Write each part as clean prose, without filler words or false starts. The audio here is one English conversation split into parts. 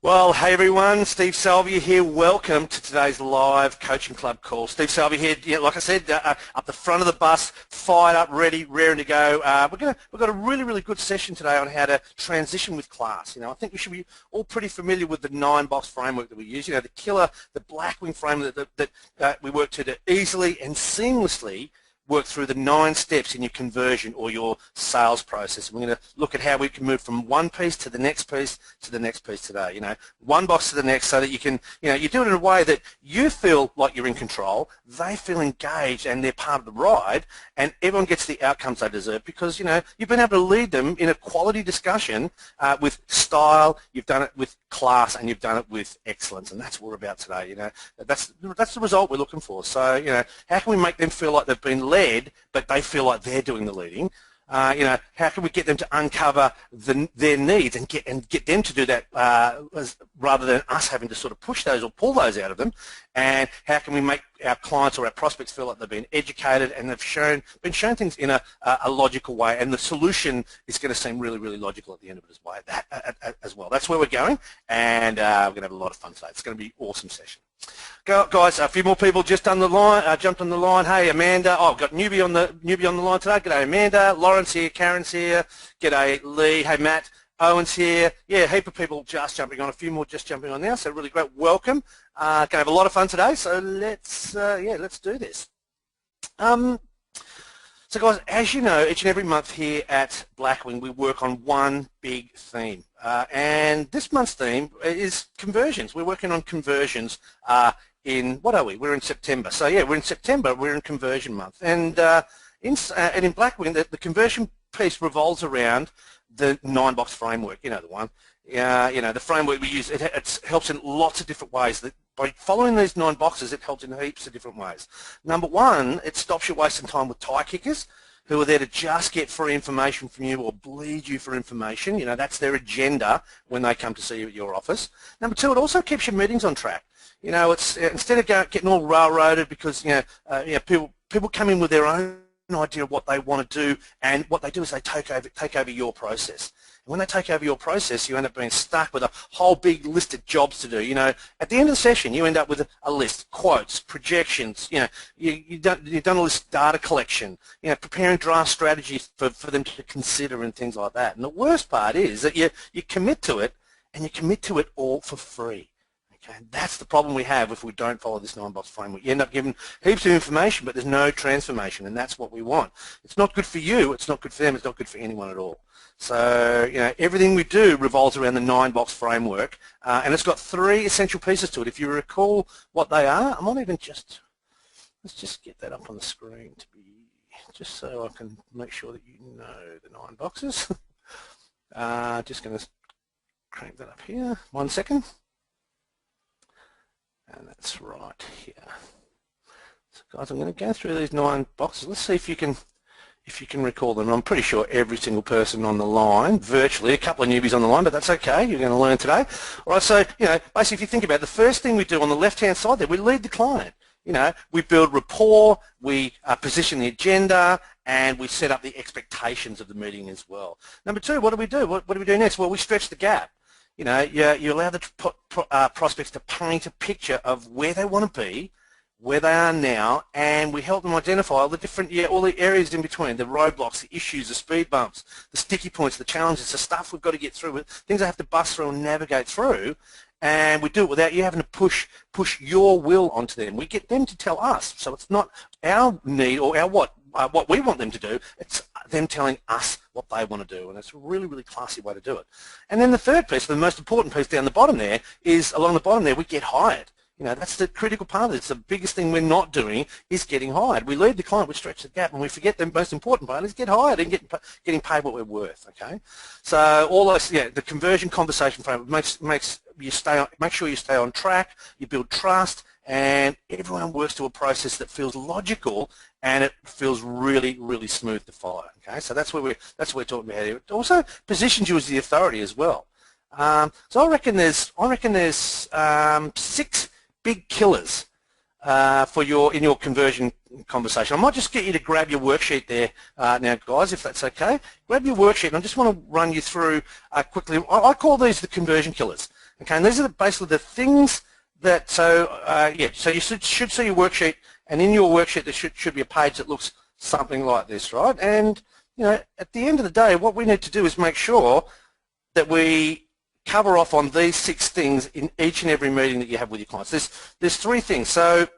Well, hey everyone, Steve Salvia here. Welcome to today's live coaching club call. Steve Salvia here, yeah, like I said, up the front of the bus, fired up, ready, raring to go. We've got a really good session today on how to transition with class. I think we should be all pretty familiar with the 9-box framework that we use. The killer, the Blackwing framework that we work to easily and seamlessly work through the 9 steps in your conversion or your sales process. We're going to look at how we can move from one piece to the next piece to the next piece today. One box to the next, so that you can, you do it in a way that you feel like you're in control, they feel engaged and they're part of the ride, and everyone gets the outcomes they deserve because, you've been able to lead them in a quality discussion with style, you've done it with class, and you've done it with excellence, and that's what we're about today. That's the result we're looking for. So, how can we make them feel like they've been led, but they feel like they're doing the leading? How can we get them to uncover their needs and get them to do that rather than us having to sort of push those or pull those out of them? And how can we make our clients or our prospects feel like they've been educated and they've been shown things in a logical way, and the solution is going to seem really logical at the end of it as well. That's where we're going, and we're going to have a lot of fun today. It's going to be an awesome session. Guys, a few more people just jumped on the line. Hey, Amanda. Oh, I've got newbie on the line today. G'day, Amanda. Lauren's here. Karen's here. G'day, Lee. Hey, Matt. Owen's here. Yeah, a heap of people just jumping on. A few more just jumping on now. So really great. Welcome. Going to have a lot of fun today. So let's do this. So guys, as you know, each and every month here at Blackwing, we work on one big theme. And this month's theme is conversions. We're working on conversions what are we? We're in September. So yeah, we're in September. We're in conversion month. And in Blackwing, the conversion piece revolves around the 9-box framework. You know the one. The framework we use, it helps in lots of different ways. By following these 9 boxes, it helps in heaps of different ways. Number one, it stops you wasting time with tie kickers who are there to just get free information from you or bleed you for information. That's their agenda when they come to see you at your office. Number two, it also keeps your meetings on track. It's instead of getting all railroaded because people come in with their own idea of what they want to do, and what they do is they take over your process. And when they take over your process, you end up being stuck with a whole big list of jobs to do. At the end of the session, you end up with a list, quotes, projections. You've done a list, data collection. Preparing draft strategies for them to consider and things like that. And the worst part is that you commit to it, and you commit to it all for free. And that's the problem we have if we don't follow this 9-box framework. You end up giving heaps of information, but there's no transformation, and that's what we want. It's not good for you, it's not good for them, it's not good for anyone at all. So, everything we do revolves around the 9-box framework, and it's got 3 essential pieces to it. If you recall what they are, I might even let's just get that up on the screen just so I can make sure that you know the 9 boxes. Just going to crank that up here. 1 second. And that's right here. So guys, I'm going to go through these 9 boxes. Let's see if you can recall them. I'm pretty sure every single person on the line, virtually, a couple of newbies on the line, but that's okay. You're going to learn today. All right, so, basically if you think about it, the first thing we do on the left-hand side there, we lead the client. We build rapport, we position the agenda, and we set up the expectations of the meeting as well. Number 2, what do we do? What do we do next? Well, we stretch the gap. You allow the prospects to paint a picture of where they want to be, where they are now, and we help them identify all the areas in between, the roadblocks, the issues, the speed bumps, the sticky points, the challenges, the stuff we've got to get through, things they have to bust through and navigate through, and we do it without you having to push your will onto them. We get them to tell us, so it's not our need or what we want them to do, it's them telling us what they want to do, and it's a really classy way to do it. And then the third piece, the most important piece down the bottom there, is along the bottom there, we get hired. That's the critical part of it. It's the biggest thing we're not doing is getting hired. We lead the client, we stretch the gap, and we forget the most important part is get hired and getting paid what we're worth, okay? So all those, the conversion conversation framework makes make sure you stay on track, you build trust, and everyone works to a process that feels logical and it feels really smooth to follow. Okay, so that's what we're talking about here. It also positions you as the authority as well. So I reckon there's 6 big killers in your conversion conversation. I might just get you to grab your worksheet there now, guys, if that's okay. Grab your worksheet, and I just want to run you through quickly. I call these the conversion killers. Okay, and these are basically the things that, so you should see your worksheet, and in your worksheet there should be a page that looks something like this, right? And, at the end of the day, what we need to do is make sure that we cover off on these 6 things in each and every meeting that you have with your clients. There's 3 things. So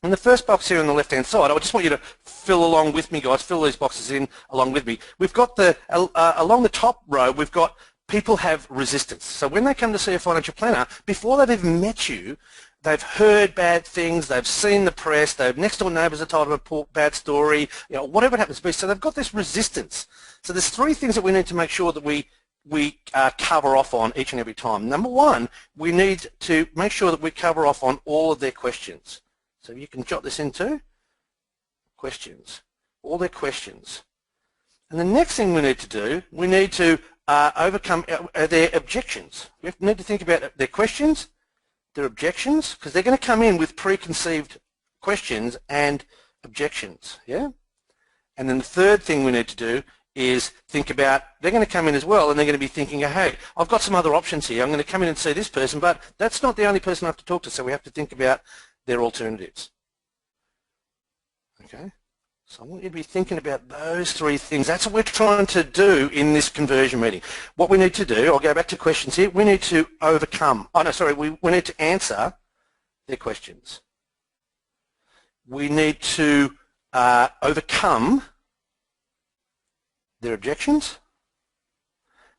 in the first box here on the left-hand side, I just want you to fill along with me, guys. Fill these boxes in along with me. We've got along the top row, we've got people have resistance. So when they come to see a financial planner, before they've even met you, they've heard bad things, they've seen the press, their next door neighbours are told them a bad story, whatever it happens to be. So they've got this resistance. So there's 3 things that we need to make sure that we cover off on each and every time. Number 1, we need to make sure that we cover off on all of their questions. So you can jot this into questions, all their questions. And the next thing we need to do, we need to overcome their objections. We need to think about their questions, their objections, because they're going to come in with preconceived questions and objections, yeah? And then the third thing we need to do is think about, they're going to come in as well and they're going to be thinking, hey, I've got some other options here. I'm going to come in and see this person, but that's not the only person I have to talk to, so we have to think about their alternatives. Okay? So I want you to be thinking about those 3 things. That's what we're trying to do in this conversion meeting. What we need to do, I'll go back to questions here, we need to we need to answer their questions. We need to overcome their objections.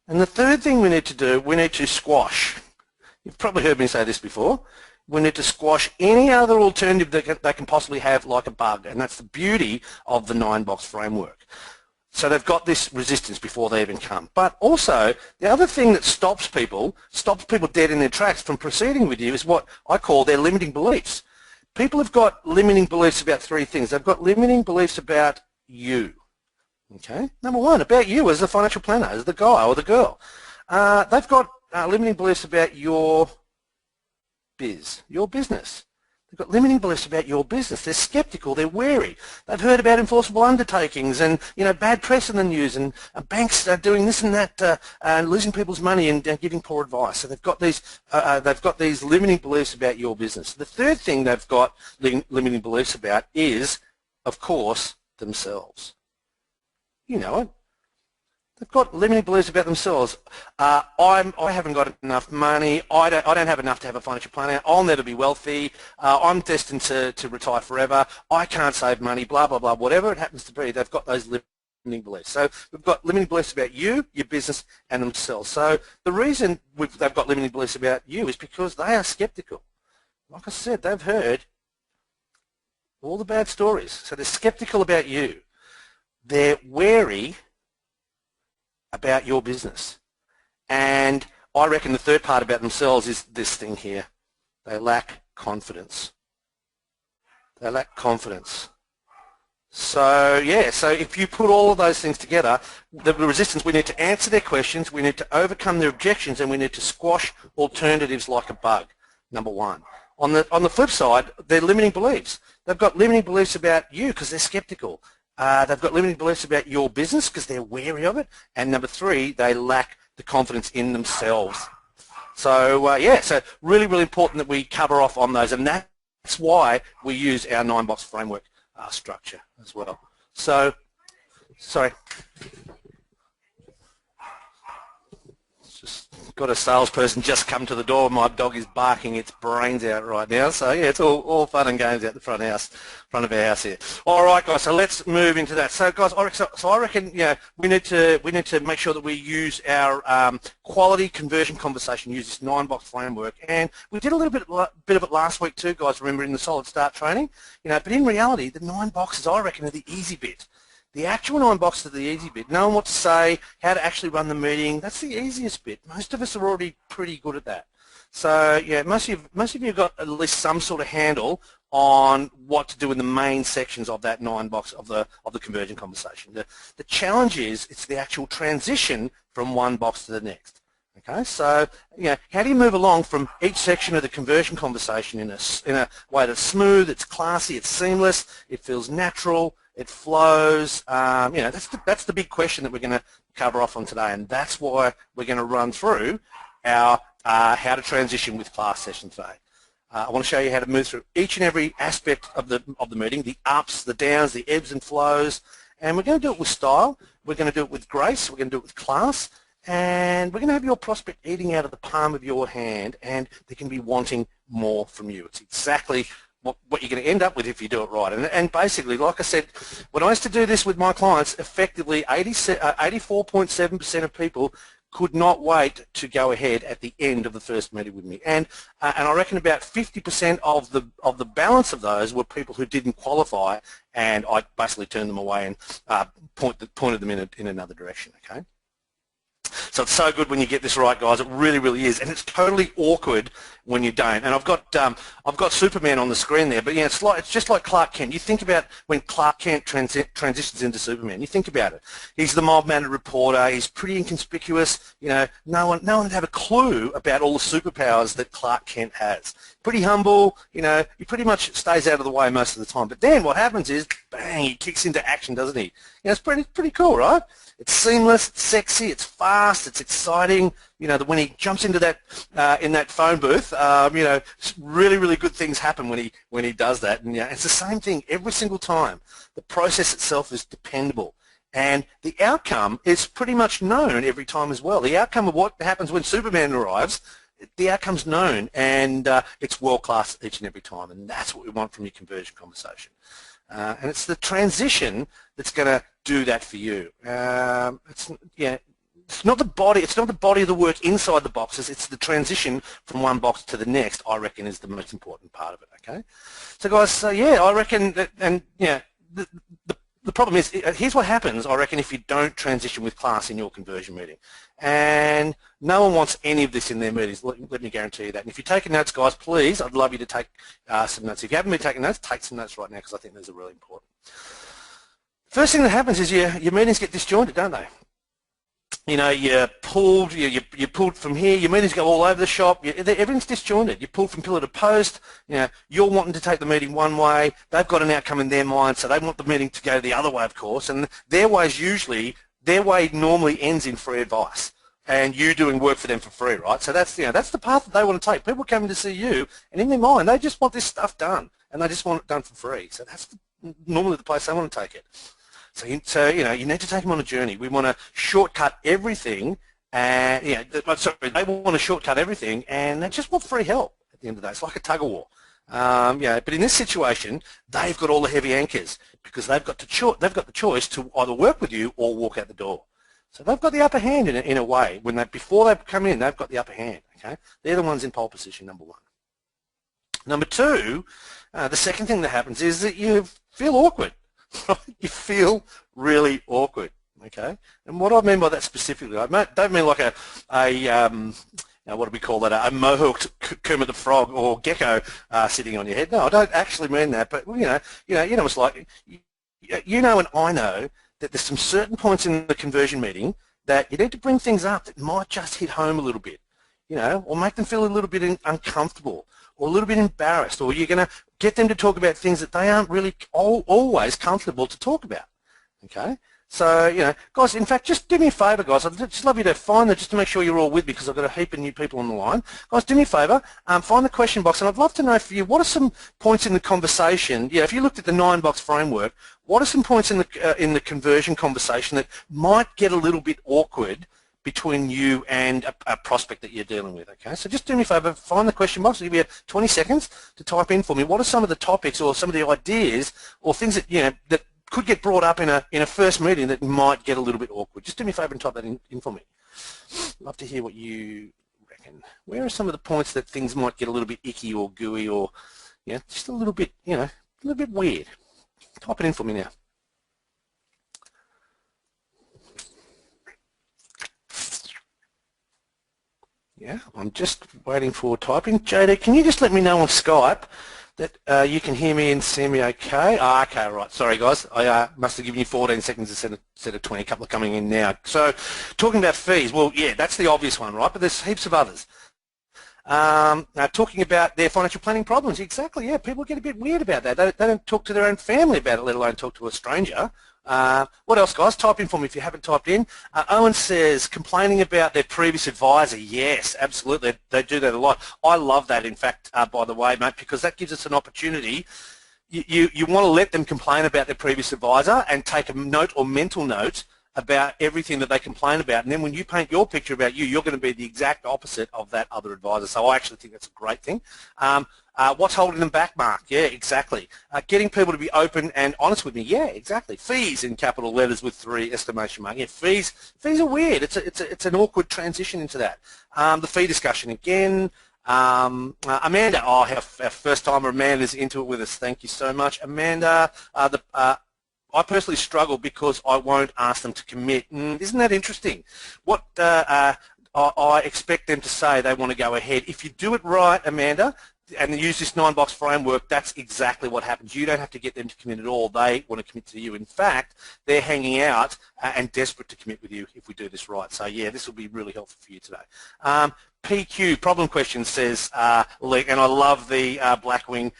And the third thing we need to do, we need to squash. You've probably heard me say this before. We need to squash any other alternative that they can possibly have, like a bug, and that's the beauty of the 9-box framework. So they've got this resistance before they even come. But also, the other thing that stops people dead in their tracks from proceeding with you is what I call their limiting beliefs. People have got limiting beliefs about 3 things. They've got limiting beliefs about you. Okay, number 1, about you as the financial planner, as the guy or the girl. They've got limiting beliefs about your business. They've got limiting beliefs about your business. They're skeptical, they're wary. They've heard about enforceable undertakings and bad press in the news and banks are doing this and that and losing people's money and giving poor advice. So they've got these limiting beliefs about your business. The third thing they've got limiting beliefs about is, of course, themselves. You know it. They've got limiting beliefs about themselves. I haven't got enough money. I don't have enough to have a financial planner. I'll never be wealthy. I'm destined to retire forever. I can't save money. Blah blah blah. Whatever it happens to be, they've got those limiting beliefs. So we've got limiting beliefs about you, your business, and themselves. So the reason they've got limiting beliefs about you is because they are skeptical. Like I said, they've heard all the bad stories. So they're skeptical about you. They're wary about your business. And I reckon the third part about themselves is this thing here. They lack confidence. They lack confidence. So yeah, so if you put all of those things together, the resistance, we need to answer their questions, we need to overcome their objections, and we need to squash alternatives like a bug, number 1. On the flip side, they're limiting beliefs. They've got limiting beliefs about you because they're skeptical. They've got limiting beliefs about your business because they're wary of it. And number 3, they lack the confidence in themselves. So yeah, so really, really important that we cover off on those. And that's why we use our 9-box framework structure as well. So, sorry. Just got a salesperson just come to the door. My dog is barking its brains out right now. So yeah, it's all fun and games out the front of our house here. All right, guys. So let's move into that. So, guys, I reckon we need to make sure that we use our quality conversion conversation. Use this 9-box framework, and we did a little bit of it last week too, guys. Remember in the Solid Start training, but in reality, the 9 boxes I reckon are the easy bit. The actual 9 boxes are the easy bit. Knowing what to say, how to actually run the meeting, that's the easiest bit. Most of us are already pretty good at that. So yeah, most of you have got at least some sort of handle on what to do in the main sections of that 9 box of the conversion conversation. The challenge is it's the actual transition from one box to the next. Okay, so how do you move along from each section of the conversion conversation in a way that's smooth, it's classy, it's seamless, it feels natural, it flows. That's the big question that we're going to cover off on today, and that's why we're going to run through our how to transition with class session today. I want to show you how to move through each and every aspect of the meeting, the ups, the downs, the ebbs and flows, and we're going to do it with style, we're going to do it with grace, we're going to do it with class, and we're going to have your prospect eating out of the palm of your hand, and they can be wanting more from you. It's exactly what you're going to end up with if you do it right. And basically, like I said, when I used to do this with my clients, effectively 84.7% of people could not wait to go ahead at the end of the first meeting with me. And I reckon about 50% of the balance of those were people who didn't qualify, and I basically turned them away and pointed them in another direction, okay? So it's so good when you get this right, guys. It really, really is, and it's totally awkward when you don't. And I've got Superman on the screen there, but yeah, it's just like Clark Kent. You think about when Clark Kent transitions into Superman. You think about it. He's the mild-mannered reporter. He's pretty inconspicuous. You know, no one would have a clue about all the superpowers that Clark Kent has. Pretty humble. You know, he pretty much stays out of the way most of the time. But then what happens is, bang, he kicks into action, doesn't he? You know, it's pretty cool, right? It's seamless, it's sexy, it's fast, it's exciting. You know, when he jumps into that in that phone booth, you know, really, really good things happen when he does that. And yeah, it's the same thing every single time. The process itself is dependable, and the outcome is pretty much known every time as well. The outcome of what happens when Superman arrives, the outcome's known, and it's world class each and every time. And that's what we want from your conversion conversation. And it's the transition that's going to do that for you. It's not the body. It's not the body of the work inside the boxes. It's the transition from one box to the next, I reckon, is the most important part of it. Okay. So guys, yeah, I reckon that, and yeah, the problem is, here's what happens, I reckon, if you don't transition with class in your conversion meeting. And no one wants any of this in their meetings, let me guarantee you that. And if you're taking notes, guys, please, I'd love you to take some notes. If you haven't been taking notes, take some notes right now, because I think those are really important. First thing that happens is your meetings get disjointed, don't they? You know, you're pulled from here, your meetings go all over the shop, everything's disjointed. You're pulled from pillar to post, you know, you're wanting to take the meeting one way, they've got an outcome in their mind, so they want the meeting to go the other way, of course, and their way normally ends in free advice, and you doing work for them for free, right? So that's, you know, that's the path that they want to take. People coming to see you, and in their mind, they just want this stuff done, and they just want it done for free. So that's normally the place they want to take it. So you know, you need to take them on a journey. We want to shortcut everything, and they want to shortcut everything, and they just want free help at the end of the day. It's like a tug of war. But in this situation, they've got all the heavy anchors because they've got the choice to either work with you or walk out the door. So they've got the upper hand in a way. Before they come in, they've got the upper hand. Okay, they're the ones in pole position. Number one. Number two, the second thing that happens is that you feel awkward. You feel really awkward, okay? And what I mean by that specifically, I don't mean like what do we call that? A mohawked Kermit the Frog or gecko sitting on your head. No, I don't actually mean that. But you know, it's like you know, and I know that there's some certain points in the conversion meeting that you need to bring things up that might just hit home a little bit, you know, or make them feel a little bit uncomfortable, or a little bit embarrassed, or you're going to get them to talk about things that they aren't really always comfortable to talk about, okay? So, you know, guys, in fact, just do me a favour, guys. I'd just love you to find that, just to make sure you're all with me, because I've got a heap of new people on the line. Guys, do me a favour, find the question box, and I'd love to know for you, what are some points in the conversation, if you looked at the 9-box framework, what are some points in the conversion conversation that might get a little bit awkward between you and a prospect that you're dealing with, okay? So just do me a favour, find the question box. I'll give you 20 seconds to type in for me. What are some of the topics or some of the ideas or things that, you know, that could get brought up in a first meeting that might get a little bit awkward? Just do me a favour and type that in for me. Love to hear what you reckon. Where are some of the points that things might get a little bit icky or gooey or, you know, just a little bit, you know, a little bit weird? Type it in for me now. Yeah, I'm just waiting for typing. JD, can you just let me know on Skype that you can hear me and see me okay? Okay, right. Sorry, guys. I must have given you 14 seconds instead of 20. A couple are coming in now. So talking about fees, well, yeah, that's the obvious one, right? But there's heaps of others. talking about their financial planning problems. Exactly, yeah, people get a bit weird about that. They don't talk to their own family about it, let alone talk to a stranger. What else, guys? Type in for me if you haven't typed in. Owen says, complaining about their previous advisor. Yes, absolutely. They do that a lot. I love that, in fact, by the way, mate, because that gives us an opportunity. You want to let them complain about their previous advisor and take a note or mental note about everything that they complain about, and then when you paint your picture about you, you're going to be the exact opposite of that other advisor. So I actually think that's a great thing. What's holding them back, Mark? Yeah, exactly. Getting people to be open and honest with me. Yeah, exactly. Fees in capital letters with 3 exclamation mark. Yeah, fees are weird. It's an awkward transition into that. The fee discussion again. Amanda, our first timer Amanda's into it with us. Thank you so much, Amanda. I personally struggle because I won't ask them to commit. Isn't that interesting? What I expect them to say they want to go ahead. If you do it right, Amanda, and use this 9-box framework, that's exactly what happens. You don't have to get them to commit at all. They want to commit to you. In fact, they're hanging out and desperate to commit with you if we do this right. So, yeah, this will be really helpful for you today. PQ, problem question, says Lee, and I love the Blackwing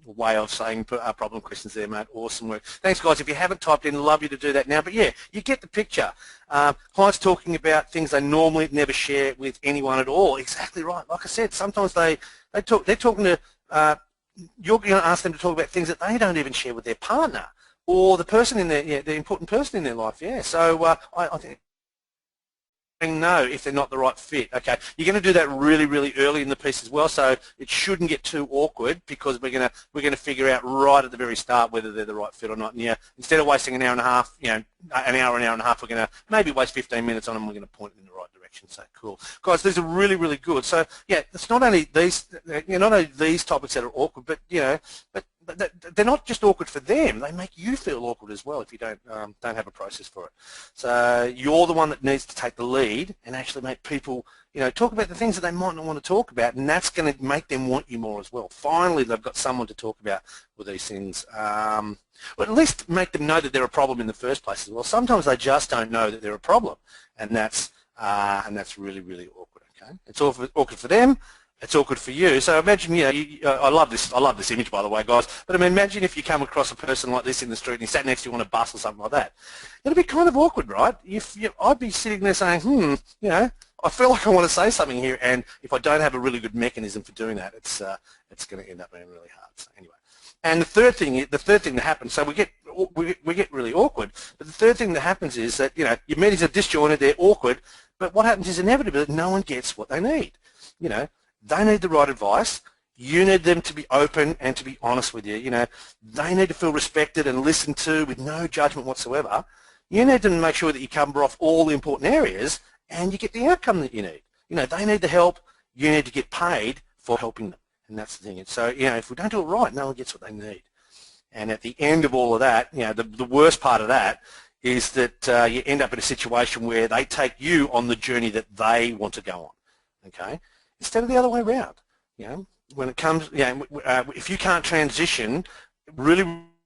way of saying problem questions there, mate. Awesome work. Thanks, guys. If you haven't typed in, love you to do that now. But, yeah, you get the picture. Clients talking about things they normally never share with anyone at all. Exactly right. Like I said, sometimes they're talking to, you're going to ask them to talk about things that they don't even share with their partner or the person in their, the important person in their life. Yeah. So I think know if they're not the right fit. Okay, you're going to do that really, really early in the piece as well, so it shouldn't get too awkward because we're going to figure out right at the very start whether they're the right fit or not. And yeah, instead of wasting an hour and a half, an hour and a half, we're going to maybe waste 15 minutes on them. We're going to point them in the right direction. So cool, guys. These are really, really good. So yeah, it's not only these, not only these topics that are awkward, but but they're not just awkward for them. They make you feel awkward as well if you don't have a process for it. So you're the one that needs to take the lead and actually make people, talk about the things that they might not want to talk about, and that's going to make them want you more as well. Finally, they've got someone to talk about with these things. Or at least make them know that they're a problem in the first place as well. Sometimes they just don't know that they're a problem, and that's really, really awkward. Okay, it's awkward for them. It's awkward for you. So imagine, I love this image, by the way, guys. But I mean, imagine if you come across a person like this in the street and he sat next to you on a bus or something like that. It'd be kind of awkward, right? I'd be sitting there saying, I feel like I want to say something here, and if I don't have a really good mechanism for doing that, it's going to end up being really hard. So anyway, and the third thing that happens, so we get really awkward. But the third thing that happens is that your meetings are disjointed, they're awkward. But what happens is inevitably no one gets what they need. They need the right advice. You need them to be open and to be honest with you. They need to feel respected and listened to with no judgment whatsoever. You need to make sure that you cover off all the important areas and you get the outcome that you need. They need the help. You need to get paid for helping them, and that's the thing. And so, if we don't do it right, no one gets what they need. And at the end of all of that, the worst part of that is that you end up in a situation where they take you on the journey that they want to go on. Okay. Instead of the other way around, when it comes, if you can't transition really,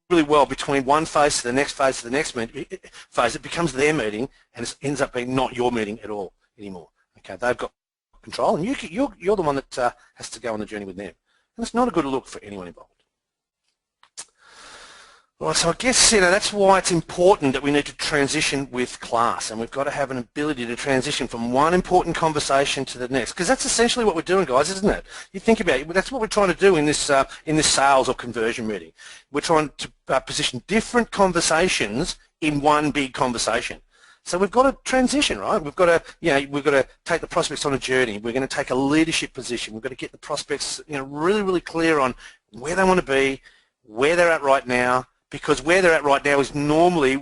really well between one phase to the next phase to the next phase, it becomes their meeting, and it ends up being not your meeting at all anymore. Okay, they've got control, and you're the one that has to go on the journey with them, and it's not a good look for anyone involved. Well, so I guess that's why it's important that we need to transition with class, and we've got to have an ability to transition from one important conversation to the next, because that's essentially what we're doing, guys, isn't it? You think about it, that's what we're trying to do in this sales or conversion meeting. We're trying to position different conversations in one big conversation. So we've got to transition, right? We've got to take the prospects on a journey. We're going to take a leadership position. We've got to get the prospects, really, really clear on where they want to be, where they're at right now. Because where they're at right now is normally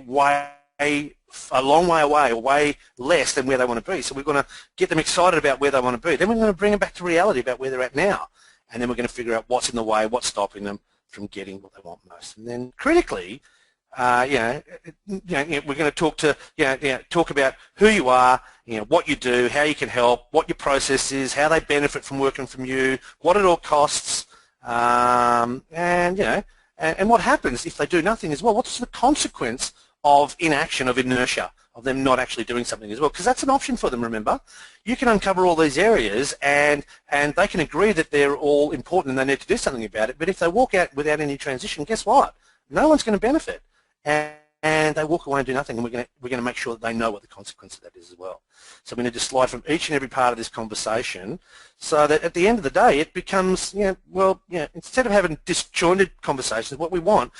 a long way away or way less than where they want to be. So we're going to get them excited about where they want to be. Then we're going to bring them back to reality about where they're at now. And then we're going to figure out what's in the way, what's stopping them from getting what they want most. And then critically, we're going to talk about who you are, what you do, how you can help, what your process is, how they benefit from working from you, what it all costs, and what happens if they do nothing as well. What's the consequence of inaction, of inertia, of them not actually doing something as well, because that's an option for them, remember. You can uncover all these areas and they can agree that they're all important and they need to do something about it, but if they walk out without any transition, guess what? No one's going to benefit. And they walk away and do nothing, and we're going to make sure that they know what the consequence of that is as well. So we need to slide from each and every part of this conversation so that at the end of the day it becomes, instead of having disjointed conversations, what we want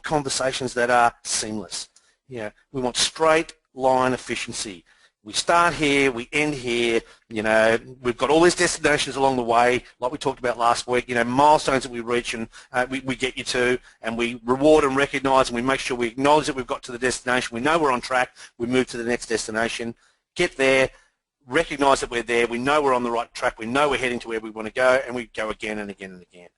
conversations that are seamless. We want straight line efficiency. We start here, we end here, we've got all these destinations along the way, like we talked about last week, milestones that we reach and we get you to, and we reward and recognise and we make sure we acknowledge that we've got to the destination, we know we're on track, we move to the next destination, get there, recognise that we're there, we know we're on the right track, we know we're heading to where we want to go, and we go again and again and again.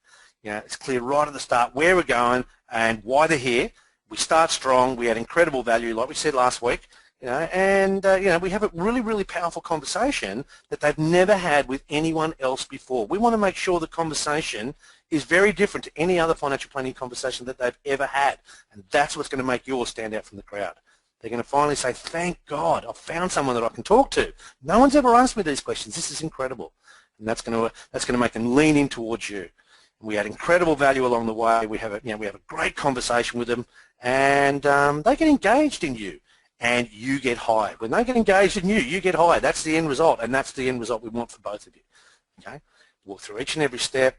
It's clear right at the start where we're going and why they're here. We start strong, we add incredible value, like we said last week, we have a really, really powerful conversation that they've never had with anyone else before. We want to make sure the conversation is very different to any other financial planning conversation that they've ever had, and that's what's going to make yours stand out from the crowd. They're going to finally say, thank God, I've found someone that I can talk to. No one's ever asked me these questions. This is incredible. And that's going to make them lean in towards you. And we add incredible value along the way. We have a great conversation with them, and they get engaged in you. And you get hired. When they get engaged in you, you get hired. That's the end result, and that's the end result we want for both of you. Okay? Walk through each and every step.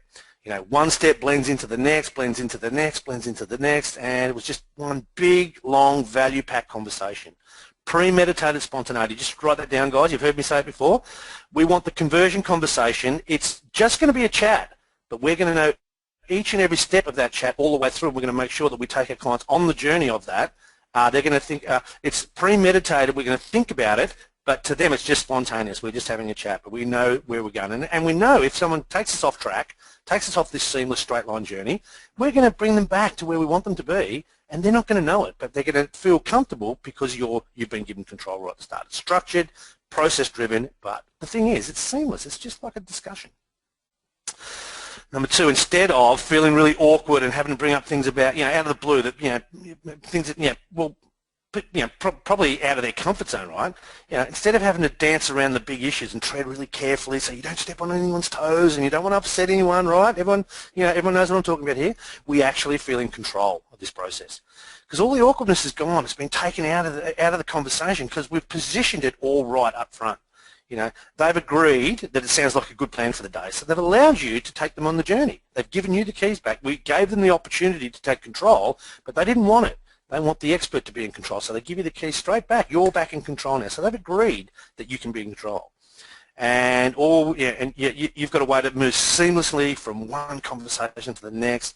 One step blends into the next, blends into the next, blends into the next, and it was just one big, long, value-packed conversation. Premeditated spontaneity. Just write that down, guys. You've heard me say it before. We want the conversion conversation. It's just going to be a chat, but we're going to know each and every step of that chat all the way through. We're going to make sure that we take our clients on the journey of that. They're going to think, it's premeditated, we're going to think about it, but to them it's just spontaneous. We're just having a chat, but we know where we're going. And we know if someone takes us off track, takes us off this seamless straight line journey, we're going to bring them back to where we want them to be, and they're not going to know it, but they're going to feel comfortable because you've been given control right at the start. It's structured, process-driven, but the thing is, it's seamless. It's just like a discussion. Number two, instead of feeling really awkward and having to bring up things about, out of the blue, that, things that, probably out of their comfort zone, right? Instead of having to dance around the big issues and tread really carefully so you don't step on anyone's toes and you don't want to upset anyone, right? Everyone knows what I'm talking about here. We actually feel in control of this process because all the awkwardness is gone. It's been taken out of the conversation because we've positioned it all right up front. They've agreed that it sounds like a good plan for the day, so they've allowed you to take them on the journey. They've given you the keys back. We gave them the opportunity to take control, but they didn't want it. They want the expert to be in control, so they give you the keys straight back. You're back in control now, so they've agreed that you can be in control. And you've got a way to move seamlessly from one conversation to the next.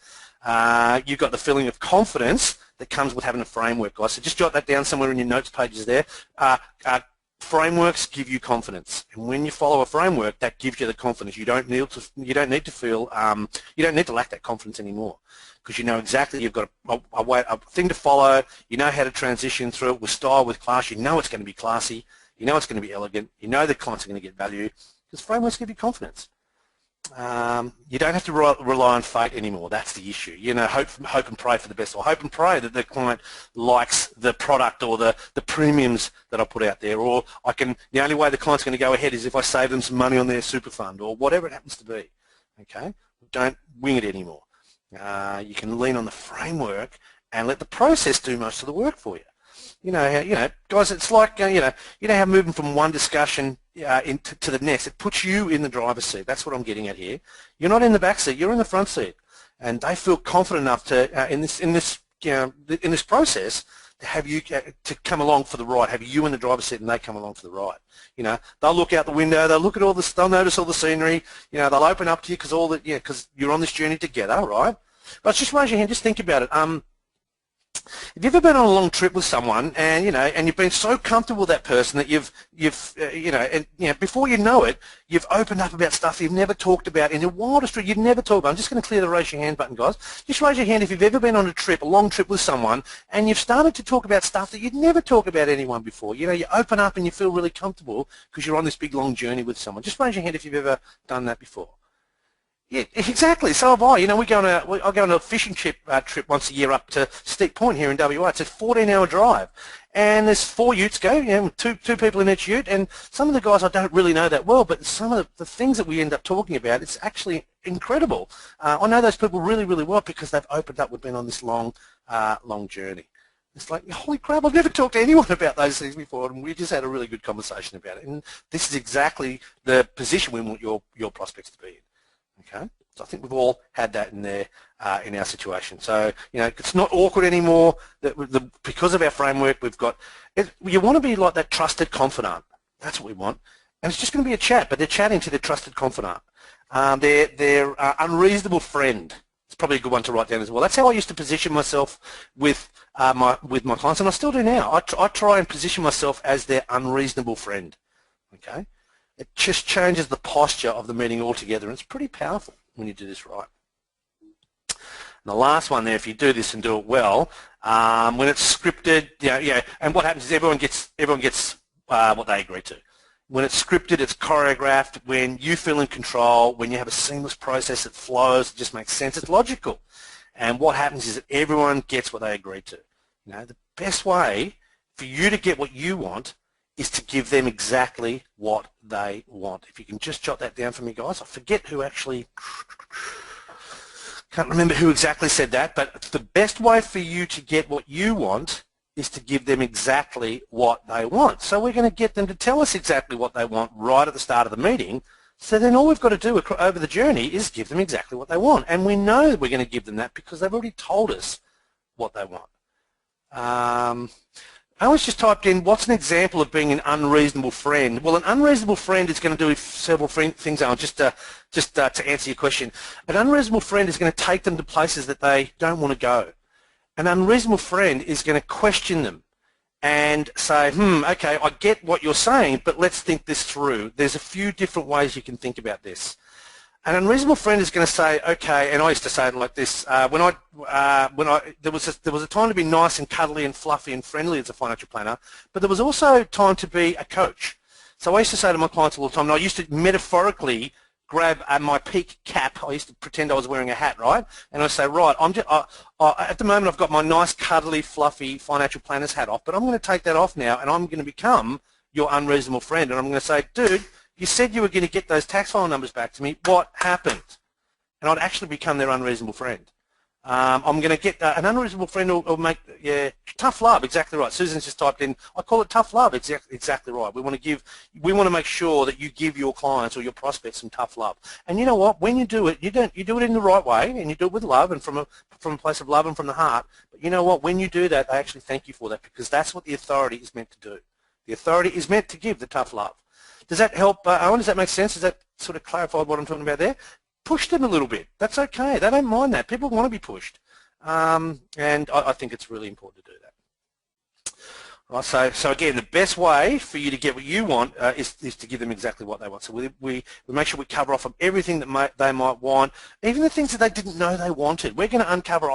You've got the feeling of confidence that comes with having a framework, guys. So just jot that down somewhere in your notes pages there. Frameworks give you confidence, and when you follow a framework, that gives you the confidence. You don't need to lack that confidence anymore, because you know exactly you've got a thing to follow. You know how to transition through it with style, with class. You know it's going to be classy. You know it's going to be elegant. You know the clients are going to get value, because frameworks give you confidence. You don't have to rely on fate anymore. That's the issue. Hope and pray for the best, or hope and pray that the client likes the product or the premiums that I put out there, or the only way the client's going to go ahead is if I save them some money on their super fund, or whatever it happens to be. Okay, don't wing it anymore. You can lean on the framework and let the process do most of the work for you. Guys, it's like how moving from one discussion to the next, it puts you in the driver's seat. That's what I'm getting at here. You're not in the back seat, you're in the front seat, and they feel confident enough to in this process to have you to come along for the ride, have you in the driver's seat, and they come along for the ride. They'll look out the window, they'll look at they'll notice all the scenery. They'll open up to you because you're on this journey together, right? But just raise your hand, just think about it. Have you ever been on a long trip with someone and you've been so comfortable with that person that before you know it, you've opened up about stuff you've never talked about in your wildest dream. You've never talked about. I'm just going to clear the raise your hand button, guys. Just raise your hand if you've ever been on a long trip with someone and you've started to talk about stuff that you'd never talk about anyone before. You open up and you feel really comfortable because you're on this big long journey with someone. Just raise your hand if you've ever done that before. Yeah, exactly. So have I. You know, I go on a fishing trip once a year up to Steep Point here in WA. It's a 14-hour drive, and there's 4 utes go. You know, two people in each ute, and some of the guys I don't really know that well, but some of the things that we end up talking about, it's actually incredible. I know those people really, really well because they've opened up. We've been on this long journey. It's like, holy crap, I've never talked to anyone about those things before, and we just had a really good conversation about it. And this is exactly the position we want your prospects to be in. Okay, so I think we've all had that in there in our situation. So you know, it's not awkward anymore. Because of our framework, we've got. You want to be like that trusted confidant. That's what we want, and it's just going to be a chat, but they're chatting to their trusted confidant. Their unreasonable friend. It's probably a good one to write down as well. That's how I used to position myself with my clients, and I still do now. I try and position myself as their unreasonable friend. Okay. It just changes the posture of the meeting altogether, and it's pretty powerful when you do this right. And the last one there, if you do this and do it well, when it's scripted, and what happens is everyone gets what they agree to. When it's scripted, it's choreographed. When you feel in control, when you have a seamless process that flows, it just makes sense. It's logical. And what happens is that everyone gets what they agree to. You know, the best way for you to get what you want is to give them exactly what they want. If you can just jot that down for me, guys. I forget who actually, can't remember who exactly said that, but the best way for you to get what you want is to give them exactly what they want. So we're going to get them to tell us exactly what they want right at the start of the meeting. So then all we've got to do over the journey is give them exactly what they want. And we know that we're going to give them that because they've already told us what they want. I always just typed in, what's an example of being an unreasonable friend? Well, an unreasonable friend is going to do several things, Alan, just to answer your question. An unreasonable friend is going to take them to places that they don't want to go. An unreasonable friend is going to question them and say, okay, I get what you're saying, but let's think this through. There's a few different ways you can think about this. An unreasonable friend is going to say, okay, and I used to say it like this, there was a time to be nice and cuddly and fluffy and friendly as a financial planner, but there was also time to be a coach. So I used to say to my clients all the time, and I used to metaphorically grab my peak cap. I used to pretend I was wearing a hat, right? And I say, right, at the moment I've got my nice, cuddly, fluffy financial planner's hat off, but I'm going to take that off now, and I'm going to become your unreasonable friend, and I'm going to say, dude, you said you were going to get those tax file numbers back to me. What happened? And I'd actually become their unreasonable friend. I'm going to get an unreasonable friend will make tough love. Exactly right. Susan's just typed in. I call it tough love. Exactly right. We want to make sure that you give your clients or your prospects some tough love. And you know what? When you do it, you do it in the right way, and you do it with love and from a place of love and from the heart. But you know what? When you do that, they actually thank you for that because that's what the authority is meant to do. The authority is meant to give the tough love. Does that help, Owen? Does that make sense? Does that sort of clarify what I'm talking about there? Push them a little bit. That's okay. They don't mind that. People want to be pushed. And I think it's really important to do that. Right, so again, the best way for you to get what you want is to give them exactly what they want. So we make sure we cover off of everything that they might want, even the things that they didn't know they wanted. We're going to uncover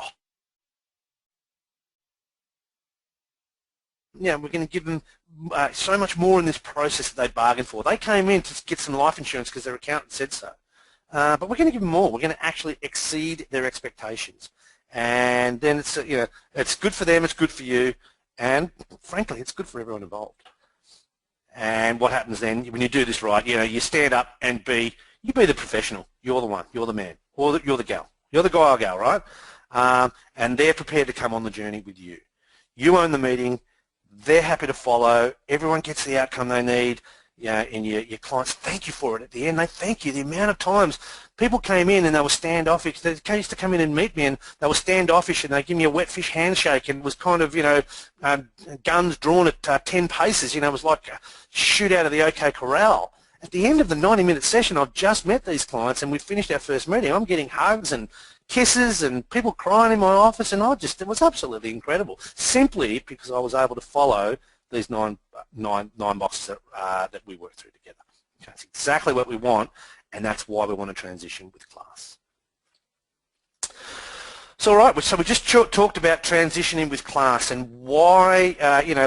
we're going to give them so much more in this process that they bargained for. They came in to get some life insurance because their accountant said so. But we're going to give them more. We're going to actually exceed their expectations. And then it's good for them, it's good for you, and frankly, it's good for everyone involved. And what happens then, when you do this right, you stand up and you be the professional. You're the one, you're the man, or you're the gal. You're the guy or gal, right? And they're prepared to come on the journey with you. You own the meeting. They're happy to follow. Everyone gets the outcome they need. And your clients thank you for it at the end. They thank you. The amount of times people came in and they were standoffish. They used to come in and meet me and they were standoffish and they give me a wet fish handshake and it was kind of, guns drawn at 10 paces. It was like a shoot out of the OK Corral. At the end of the 90-minute session, I've just met these clients and we finished our first meeting. I'm getting hugs and kisses and people crying in my office, and it was absolutely incredible, simply because I was able to follow these nine boxes that we work through together. Okay, that's exactly what we want, and that's why we want to transition with class. So, all right, so we just talked about transitioning with class and why,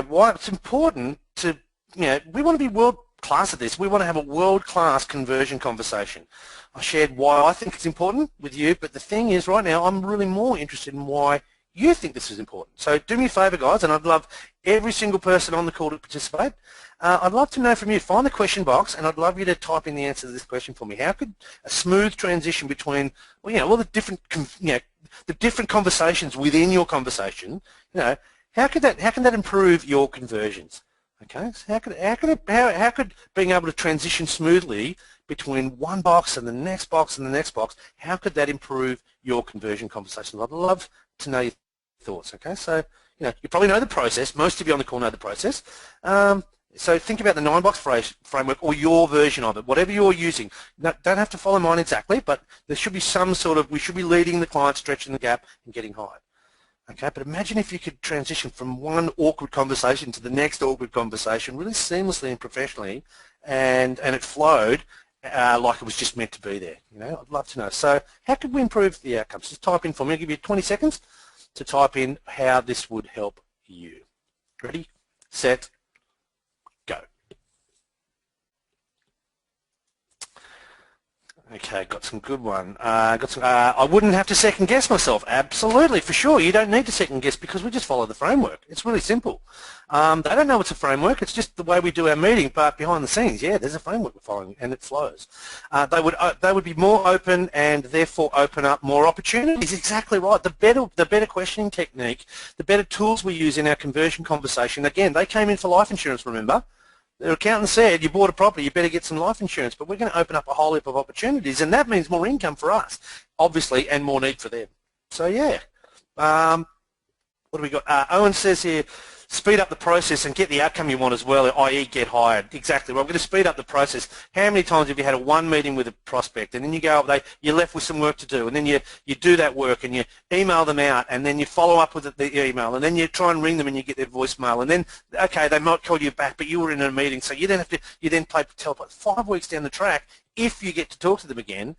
why it's important to, we want to be class at this. We want to have a world-class conversion conversation. I shared why I think it's important with you, but the thing is right now I'm really more interested in why you think this is important. So do me a favour, guys, and I'd love every single person on the call to participate. I'd love to know from you, find the question box, and I'd love you to type in the answer to this question for me. How could a smooth transition between, well, all the different, the different conversations within your conversation, how can that improve your conversions? Okay, so how could being able to transition smoothly between one box and the next box and the next box, how could that improve your conversion conversations? I'd love to know your thoughts. Okay, so you probably know the process. Most of you on the call know the process. So think about the 9-box framework or your version of it, whatever you're using. Don't have to follow mine exactly, but there should be some sort of, we should be leading the client, stretching the gap and getting hired. Okay, but imagine if you could transition from one awkward conversation to the next awkward conversation really seamlessly and professionally, and it flowed like it was just meant to be there. I'd love to know. So how could we improve the outcomes? Just type in for me. I'll give you 20 seconds to type in how this would help you. Ready, set, go. Okay, got some good one. I wouldn't have to second guess myself. Absolutely, for sure. You don't need to second guess because we just follow the framework. It's really simple. They don't know it's a framework. It's just the way we do our meeting. But behind the scenes, yeah, there's a framework we're following, and it flows. They would be more open and therefore open up more opportunities. Exactly right. The better questioning technique, the better tools we use in our conversion conversation. Again, they came in for life insurance. Remember. The accountant said, you bought a property, you better get some life insurance, but we're going to open up a whole heap of opportunities, and that means more income for us, obviously, and more need for them. So, yeah. What do we got? Owen says here, speed up the process and get the outcome you want as well, i.e. get hired. Exactly. Well, I'm going to speed up the process. How many times have you had a one meeting with a prospect and then you go up there, you're left with some work to do, and then you do that work and you email them out and then you follow up with the email and then you try and ring them and you get their voicemail and then, okay, they might call you back, but you were in a meeting, so you then have to, play telephone. 5 weeks down the track, if you get to talk to them again,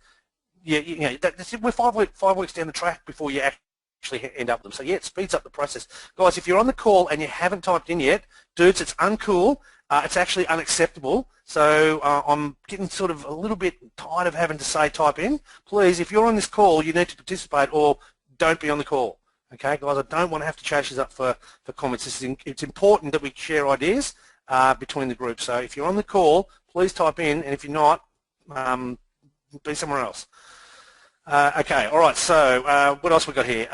we're 5 weeks down the track before you actually end up with them. So yeah, it speeds up the process. Guys, if you're on the call and you haven't typed in yet, dudes, it's uncool. It's actually unacceptable. So I'm getting sort of a little bit tired of having to say type in. Please, if you're on this call, you need to participate or don't be on the call. Okay, guys, I don't want to have to chase this up for comments. It's important that we share ideas between the groups. So if you're on the call, please type in, and if you're not, be somewhere else. Okay, all right, so what else we got here?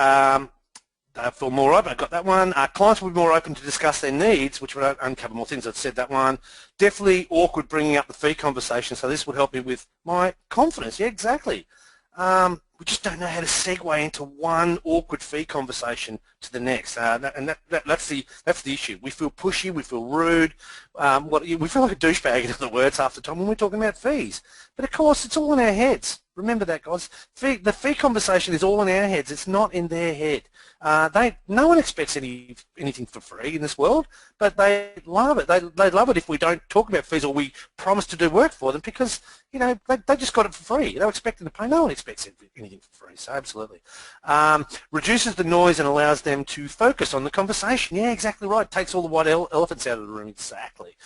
Feel more open, I got that one. Clients will be more open to discuss their needs, which would uncover more things. I've said that one. Definitely awkward bringing up the fee conversation, so this would help me with my confidence. Yeah, exactly. We just don't know how to segue into one awkward fee conversation to the next, and that's the issue. We feel pushy, we feel rude, we feel like a douchebag, in other words, half the time when we're talking about fees. But of course, it's all in our heads. Remember that, guys. The fee conversation is all in our heads. It's not in their head. No one expects anything for free in this world, but they love it. They love it if we don't talk about fees or we promise to do work for them because, they just got it for free. They're expecting to pay. No one expects anything for free, so absolutely. Reduces the noise and allows them to focus on the conversation. Yeah, exactly right. Takes all the white elephants out of the room. Exactly.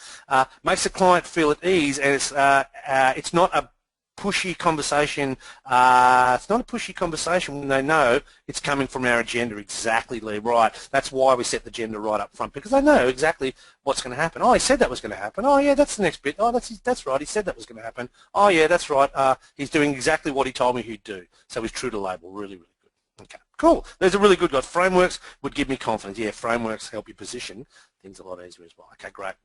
Makes the client feel at ease, and it's not a pushy conversation. It's not a pushy conversation when they know it's coming from our agenda. Exactly, Lee. Right. That's why we set the agenda right up front, because they know exactly what's going to happen. Oh, he said that was going to happen. Oh, yeah, that's the next bit. Oh, that's right. He said that was going to happen. Oh, yeah, that's right. He's doing exactly what he told me he'd do. So he's true to label. Really, really good. Okay, cool. There's a really good guy. Frameworks would give me confidence. Yeah, frameworks help you position things a lot easier as well. Okay, great.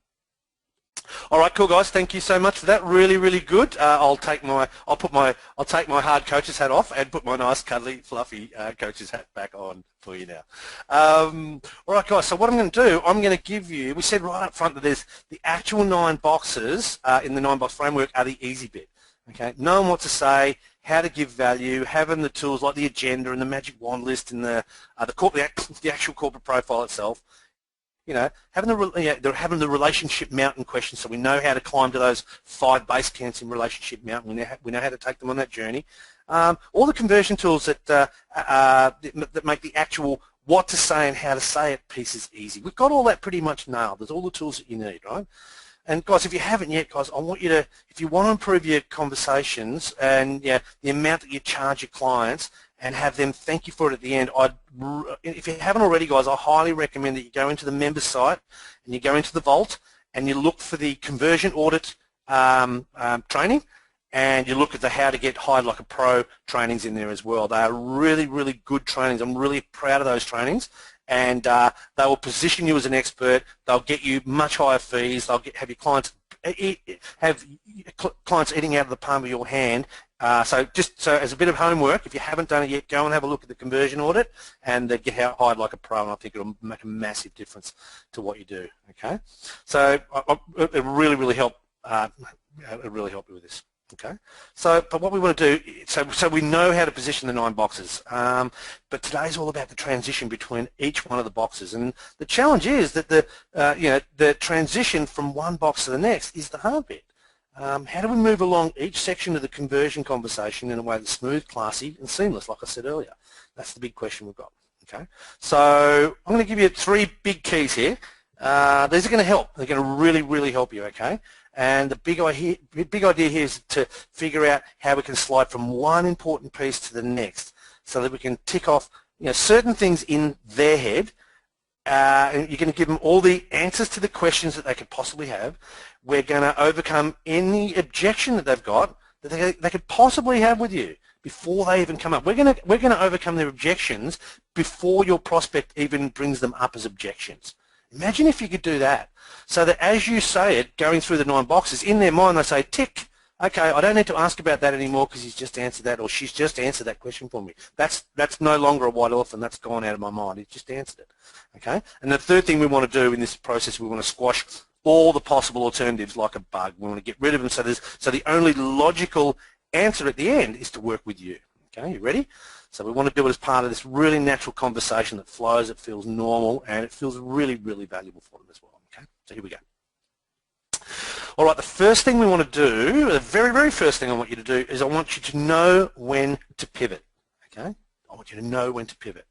All right, cool guys. Thank you so much for that. Really, really good. I'll take my hard coach's hat off and put my nice, cuddly, fluffy coach's hat back on for you now. All right, guys. So what I'm going to do, I'm going to give you. We said right up front that there's the actual 9 boxes in the 9-box framework are the easy bit. Okay, knowing what to say, how to give value, having the tools like the agenda and the magic wand list and the actual corporate profile itself. Having the relationship mountain question, so we know how to climb to those 5 base camps in relationship mountain. We know how to take them on that journey. All the conversion tools that make the actual what to say and how to say it pieces easy. We've got all that pretty much nailed. There's all the tools that you need, right? And guys, if you haven't yet, guys, I want you to, if you want to improve your conversations and the amount that you charge your clients and have them thank you for it at the end, if you haven't already, guys, I highly recommend that you go into the member site and you go into the Vault and you look for the conversion audit training, and you look at the how to get hired like a pro trainings in there as well. They are really, really good trainings. I'm really proud of those trainings, and they will position you as an expert. They'll get you much higher fees. They'll have your clients eating out of the palm of your hand. So as a bit of homework, if you haven't done it yet, go and have a look at the conversion audit and get hired like a pro, and I think it'll make a massive difference to what you do. Okay, so it really, really help. It really help you with this. Okay, but what we want to do, so we know how to position the 9 boxes, but today's all about the transition between each one of the boxes, and the challenge is that the transition from one box to the next is the hard bit. How do we move along each section of the conversion conversation in a way that's smooth, classy, and seamless, like I said earlier? That's the big question we've got. Okay, so I'm going to give you 3 big keys here. These are going to help. They're going to really, really help you. Okay. And the big idea here is to figure out how we can slide from one important piece to the next, so that we can tick off certain things in their head. And you're going to give them all the answers to the questions that they could possibly have. We're going to overcome any objection that they've got that they could possibly have with you before they even come up. We're going to overcome their objections before your prospect even brings them up as objections. Imagine if you could do that, so that as you say it, going through the 9 boxes, in their mind they say, tick, okay, I don't need to ask about that anymore because he's just answered that, or she's just answered that question for me. That's no longer a white elephant. That's gone out of my mind. He's just answered it. Okay. And the third thing we want to do in this process, we want to squash all the possible alternatives like a bug. We want to get rid of them, so the only logical answer at the end is to work with you. Okay, you ready? So we want to do it as part of this really natural conversation that flows, it feels normal, and it feels really, really valuable for them as well. Okay, so here we go. All right, the first thing we want to do, the very, very first thing I want you to do is I want you to know when to pivot. Okay, I want you to know when to pivot.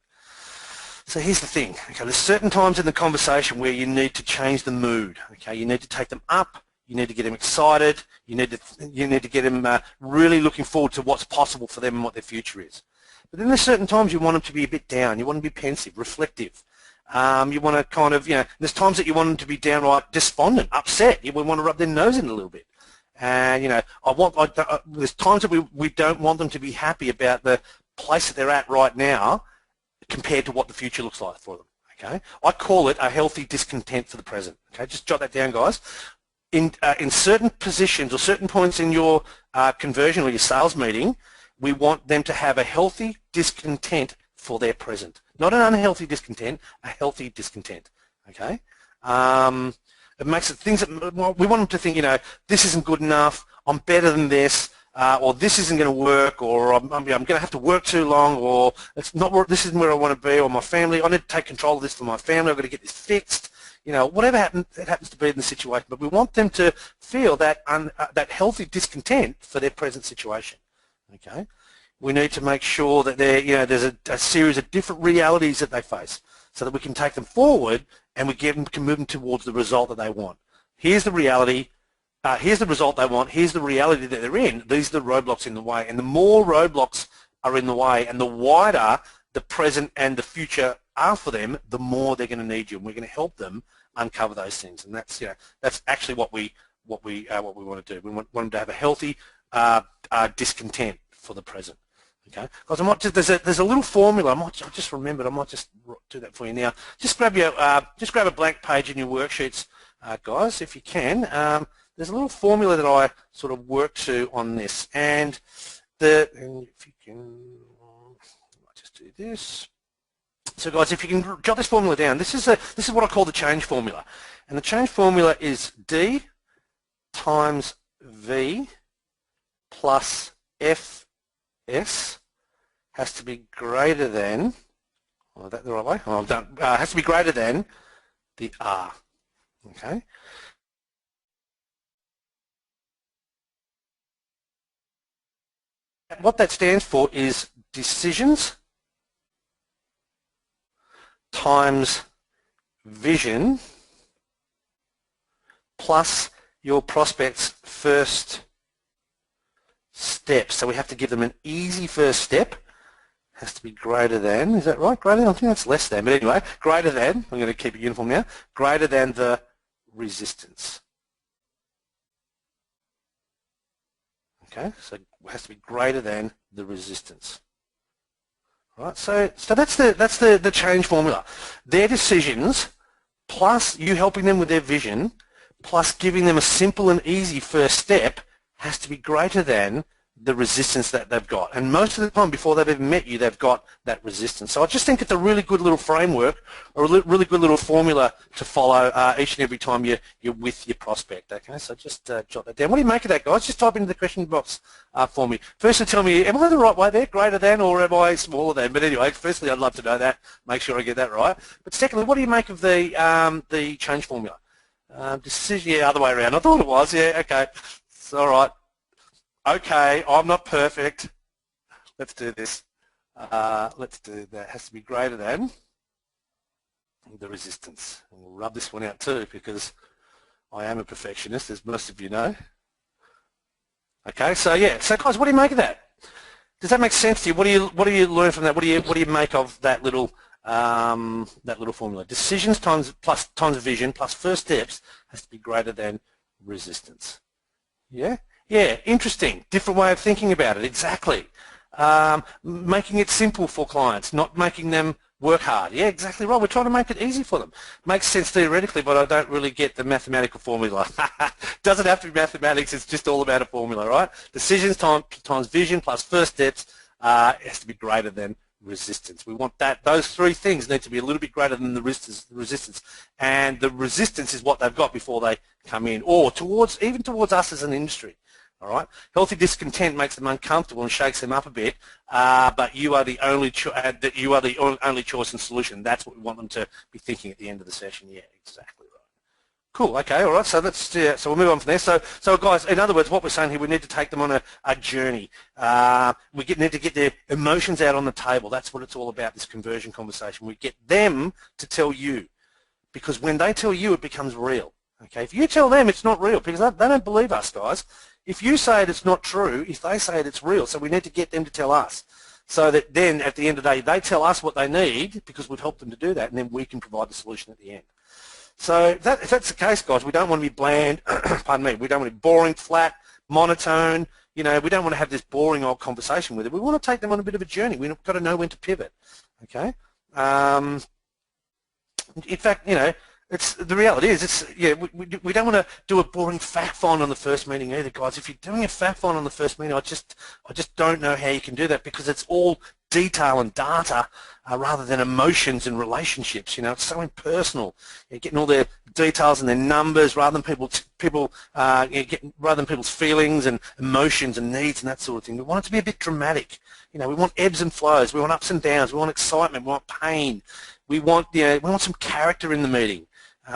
So here's the thing. Okay, there's certain times in the conversation where you need to change the mood. Okay, you need to take them up. You need to get them excited. You need to get them really looking forward to what's possible for them and what their future is. But then there's certain times you want them to be a bit down. You want them to be pensive, reflective. You want to kind of, there's times that you want them to be downright despondent, upset. You want to rub their nose in a little bit. And, there's times that we don't want them to be happy about the place that they're at right now compared to what the future looks like for them. Okay, I call it a healthy discontent for the present. Okay, just jot that down, guys. In certain positions or certain points in your conversion or your sales meeting, we want them to have a healthy discontent for their present. Not an unhealthy discontent, a healthy discontent. Okay? It makes it things that we want them to think, this isn't good enough, I'm better than this, or this isn't going to work, or I'm going to have to work too long, or this isn't where I want to be, or my family, I need to take control of this for my family, I've got to get this fixed. Whatever happens to be in the situation, but we want them to feel that healthy discontent for their present situation. Okay, we need to make sure that there's a series of different realities that they face, so that we can take them forward and we can move them towards the result that they want. Here's the reality. Here's the result they want. Here's the reality that they're in. These are the roadblocks in the way, and the more roadblocks are in the way, and the wider the present and the future are for them, the more they're going to need you, and we're going to help them uncover those things. And that's actually what we want to do. We want them to have a healthy discontent for the present. Okay, because there's a little formula. I just remembered. I might just do that for you now. Just grab a blank page in your worksheets, guys, if you can. There's a little formula that I sort of work to on this, and if you can, I'll just do this. So guys, if you can jot this formula down, this is what I call the change formula, and the change formula is D times V plus Fs has to be greater than, is that the right way? Oh, I'm done. Has to be greater than the R. Okay. What that stands for is decisions times vision plus your prospect's first step. So we have to give them an easy first step. Has to be greater than, is that right? Greater than, I think that's less than, but anyway, greater than, I'm going to keep it uniform now, greater than the resistance. Okay, so it has to be greater than the resistance. Right, so that's the change formula. Their decisions, plus you helping them with their vision, plus giving them a simple and easy first step, has to be greater than the resistance that they've got. And most of the time, before they've even met you, they've got that resistance. So I just think it's a really good little framework, or a really good little formula to follow each and every time you're with your prospect. Okay, so just jot that down. What do you make of that, guys? Just type into the question box for me. Firstly, tell me, am I the right way there, greater than, or am I smaller than? But anyway, firstly, I'd love to know that. Make sure I get that right. But secondly, what do you make of the change formula? Decision, yeah, other way around. I thought it was, yeah, okay. It's all right. Okay, I'm not perfect. Let's do this. Let's do that. It has to be greater than the resistance. And we'll rub this one out too, because I am a perfectionist, as most of you know. Okay, so yeah. So guys, what do you make of that? Does that make sense to you? What do you learn from that? What do you make of that little formula? Decisions times vision plus first steps has to be greater than resistance. Yeah. Yeah, interesting. Different way of thinking about it, exactly. Making it simple for clients, not making them work hard. Yeah, exactly right. We're trying to make it easy for them. Makes sense theoretically, but I don't really get the mathematical formula. Doesn't have to be mathematics, it's just all about a formula, right? Decisions times vision plus first steps has to be greater than resistance. We want those three things need to be a little bit greater than the resistance, and the resistance is what they've got before they come in, or even towards us as an industry. All right. Healthy discontent makes them uncomfortable and shakes them up a bit, but you are the only choice and solution. That's what we want them to be thinking at the end of the session. Yeah, exactly right. Cool. Okay. All right. So so we'll move on from there. So guys, in other words, what we're saying here, we need to take them on a journey. We need to get their emotions out on the table. That's what it's all about. This conversion conversation. We get them to tell you, because when they tell you, it becomes real. Okay. If you tell them, it's not real, because they don't believe us, guys. If you say it, it's not true. If they say it, it's real. So we need to get them to tell us, so that then at the end of the day, they tell us what they need, because we've helped them to do that, and then we can provide the solution at the end. So if that's the case, guys, we don't want to be bland. Pardon me. We don't want to be boring, flat, monotone. You know, we don't want to have this boring old conversation with them. We want to take them on a bit of a journey. We've got to know when to pivot. Okay. In fact, you know, the reality is, we don't want to do a boring fact find on the first meeting either, guys. If you're doing a fact find on the first meeting, I just don't know how you can do that, because it's all detail and data rather than emotions and relationships. You know, it's so impersonal. You're getting all their details and their numbers rather than rather than people's feelings and emotions and needs and that sort of thing. We want it to be a bit dramatic. You know, we want ebbs and flows. We want ups and downs. We want excitement. We want pain. We want some character in the meeting.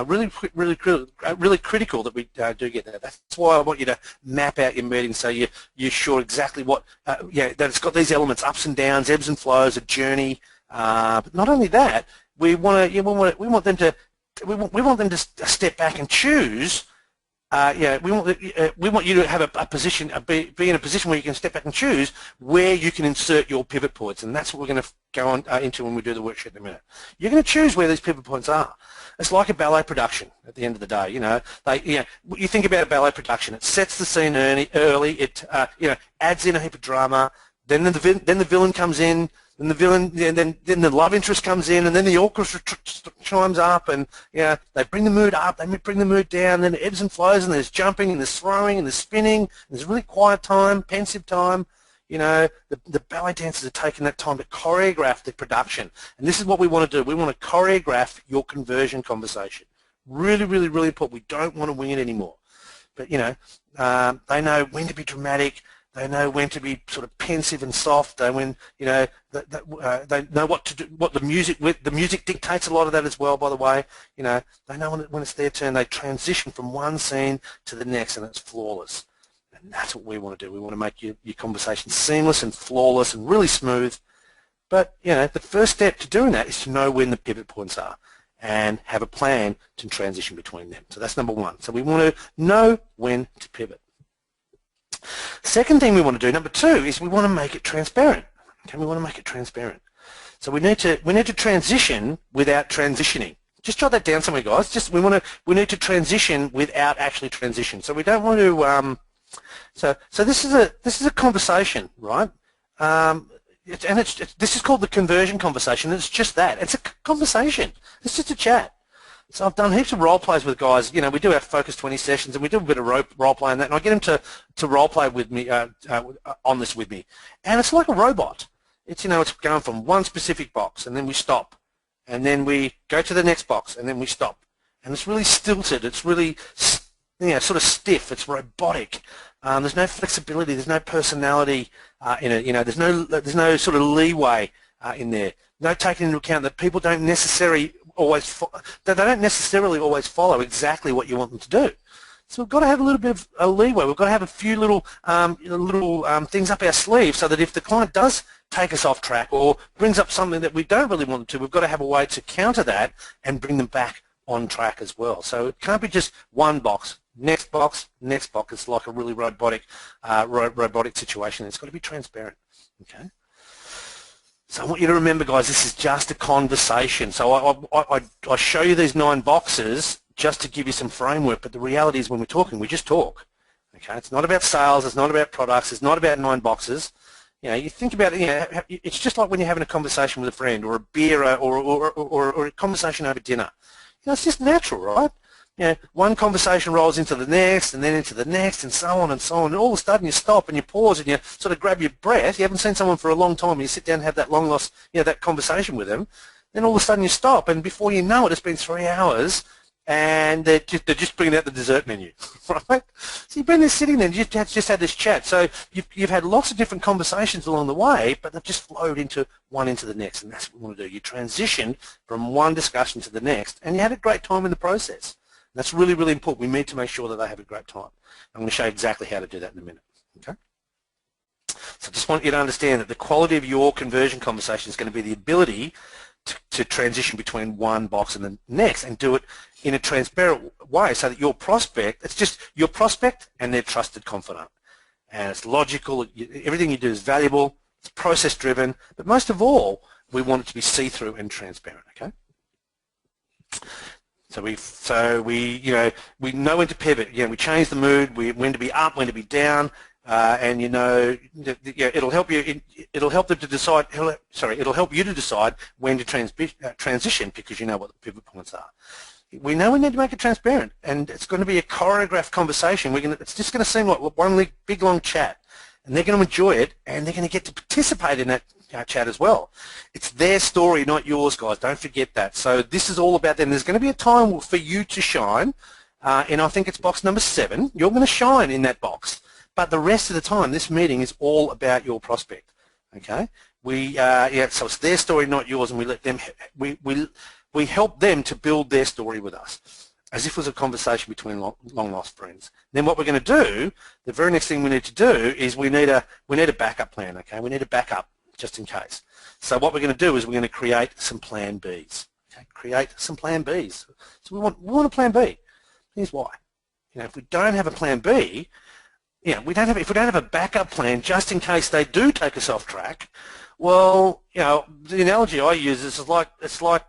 Really critical that we do get that. That's why I want you to map out your meeting, so you're sure exactly what, that it's got these elements, ups and downs, ebbs and flows, a journey. But not only that, we want them to step back and choose. We want you to have a position, be in a position where you can step back and choose where you can insert your pivot points, and that's what we're going to go on into when we do the worksheet in a minute. You're going to choose where these pivot points are. It's like a ballet production at the end of the day. You know, you think about a ballet production. It sets the scene early. It adds in a heap of drama. Then the villain comes in. And then the love interest comes in, and then the orchestra chimes up, and they bring the mood up, they bring the mood down, then it ebbs and flows, and there's jumping, and there's throwing, and there's spinning, and there's really quiet time, pensive time. You know, the ballet dancers are taking that time to choreograph the production, and this is what we want to do. We want to choreograph your conversion conversation. Really, really, really important. We don't want to wing it anymore. But they know when to be dramatic. They know when to be sort of pensive and soft. They know what to do. What the music dictates a lot of that as well. By the way, they know when it's their turn. They transition from one scene to the next, and it's flawless. And that's what we want to do. We want to make your conversation seamless and flawless and really smooth. But the first step to doing that is to know when the pivot points are. and have a plan to transition between them. So that's number one. So we want to know when to pivot. Second thing we want to do, number two, is we want to make it transparent. Okay, we want to make it transparent. So we need to transition without transitioning. Just jot that down somewhere, guys. We need to transition without actually transition. So we don't want to. So this is a conversation, right? This is called the conversion conversation. It's just that. It's a conversation. It's just a chat. So I've done heaps of role plays with guys. You know, we do our Focus 20 sessions, and we do a bit of role play and that, and I get them to role play with me on this with me, and it's like a robot. It's it's going from one specific box, and then we stop, and then we go to the next box, and then we stop, and it's really stilted. It's really sort of stiff. It's robotic. There's no flexibility. There's no personality in it. There's no sort of leeway in there. No taking into account that people don't necessarily always follow exactly what you want them to do. So we've got to have a little bit of a leeway. We've got to have a few little things up our sleeve so that if the client does take us off track or brings up something that we don't really want them to, we've got to have a way to counter that and bring them back on track as well. So it can't be just one box, next box, next box. It's like a really robotic situation. It's got to be transparent. Okay. So I want you to remember, guys, this is just a conversation. So I show you these 9 boxes just to give you some framework, but the reality is when we're talking, we just talk. Okay, it's not about sales, it's not about products, it's not about 9 boxes. You think about it, it's just like when you're having a conversation with a friend or a beer or a conversation over dinner. It's just natural, right? One conversation rolls into the next and then into the next and so on and so on, and all of a sudden you stop and you pause and you sort of grab your breath. You haven't seen someone for a long time and you sit down and have that long lost, that conversation with them. Then all of a sudden you stop, and before you know it, it's been 3 hours and they're just bringing out the dessert menu, right? So you've been there sitting there and you've just had this chat. So you've had lots of different conversations along the way, but they've just flowed into the next, and that's what we want to do. You transition from one discussion to the next, and you had a great time in the process. That's really, really important. We need to make sure that they have a great time. I'm going to show you exactly how to do that in a minute. Okay? So I just want you to understand that the quality of your conversion conversation is going to be the ability to transition between one box and the next, and do it in a transparent way so that your prospect, it's just your prospect and their trusted confidant. And it's logical. Everything you do is valuable. It's process driven. But most of all, we want it to be see-through and transparent. Okay? So we know when to pivot. We change the mood. When to be up, when to be down, and it'll help you. It'll help them to decide. It'll help you to decide when to transition, because you know what the pivot points are. We know we need to make it transparent, and it's going to be a choreographed conversation. It's just going to seem like one big long chat, and they're going to enjoy it, and they're going to get to participate in that chat as well. It's their story, not yours, guys. Don't forget that. So this is all about them. There's going to be a time for you to shine, and I think it's box number 7. You're going to shine in that box, but the rest of the time, this meeting is all about your prospect. Okay? So it's their story, not yours, and we let them. We help them to build their story with us, as if it was a conversation between long-lost friends. Then what we're going to do, the very next thing we need to do is we need a backup plan. Okay, we need a backup just in case. So what we're going to do is we're going to create some plan Bs. Okay, create some plan Bs. So we want a plan B. Here's why. If we don't have a plan B, if we don't have a backup plan just in case they do take us off track, well, the analogy I use is it's like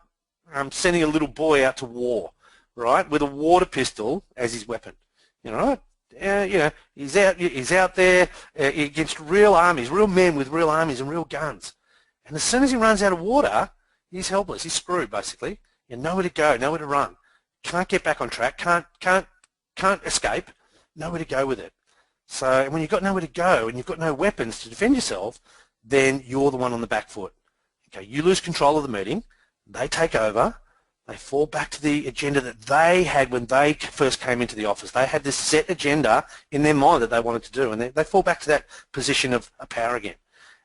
sending a little boy out to war, right, with a water pistol as his weapon. He's out there against real armies, real men with real armies and real guns. And as soon as he runs out of water, he's helpless. He's screwed, basically. Nowhere to go, nowhere to run. Can't get back on track. Can't escape. Nowhere to go with it. So when you've got nowhere to go and you've got no weapons to defend yourself, then you're the one on the back foot. Okay, you lose control of the meeting. They take over. They fall back to the agenda that they had when they first came into the office. They had this set agenda in their mind that they wanted to do, and they fall back to that position of power again.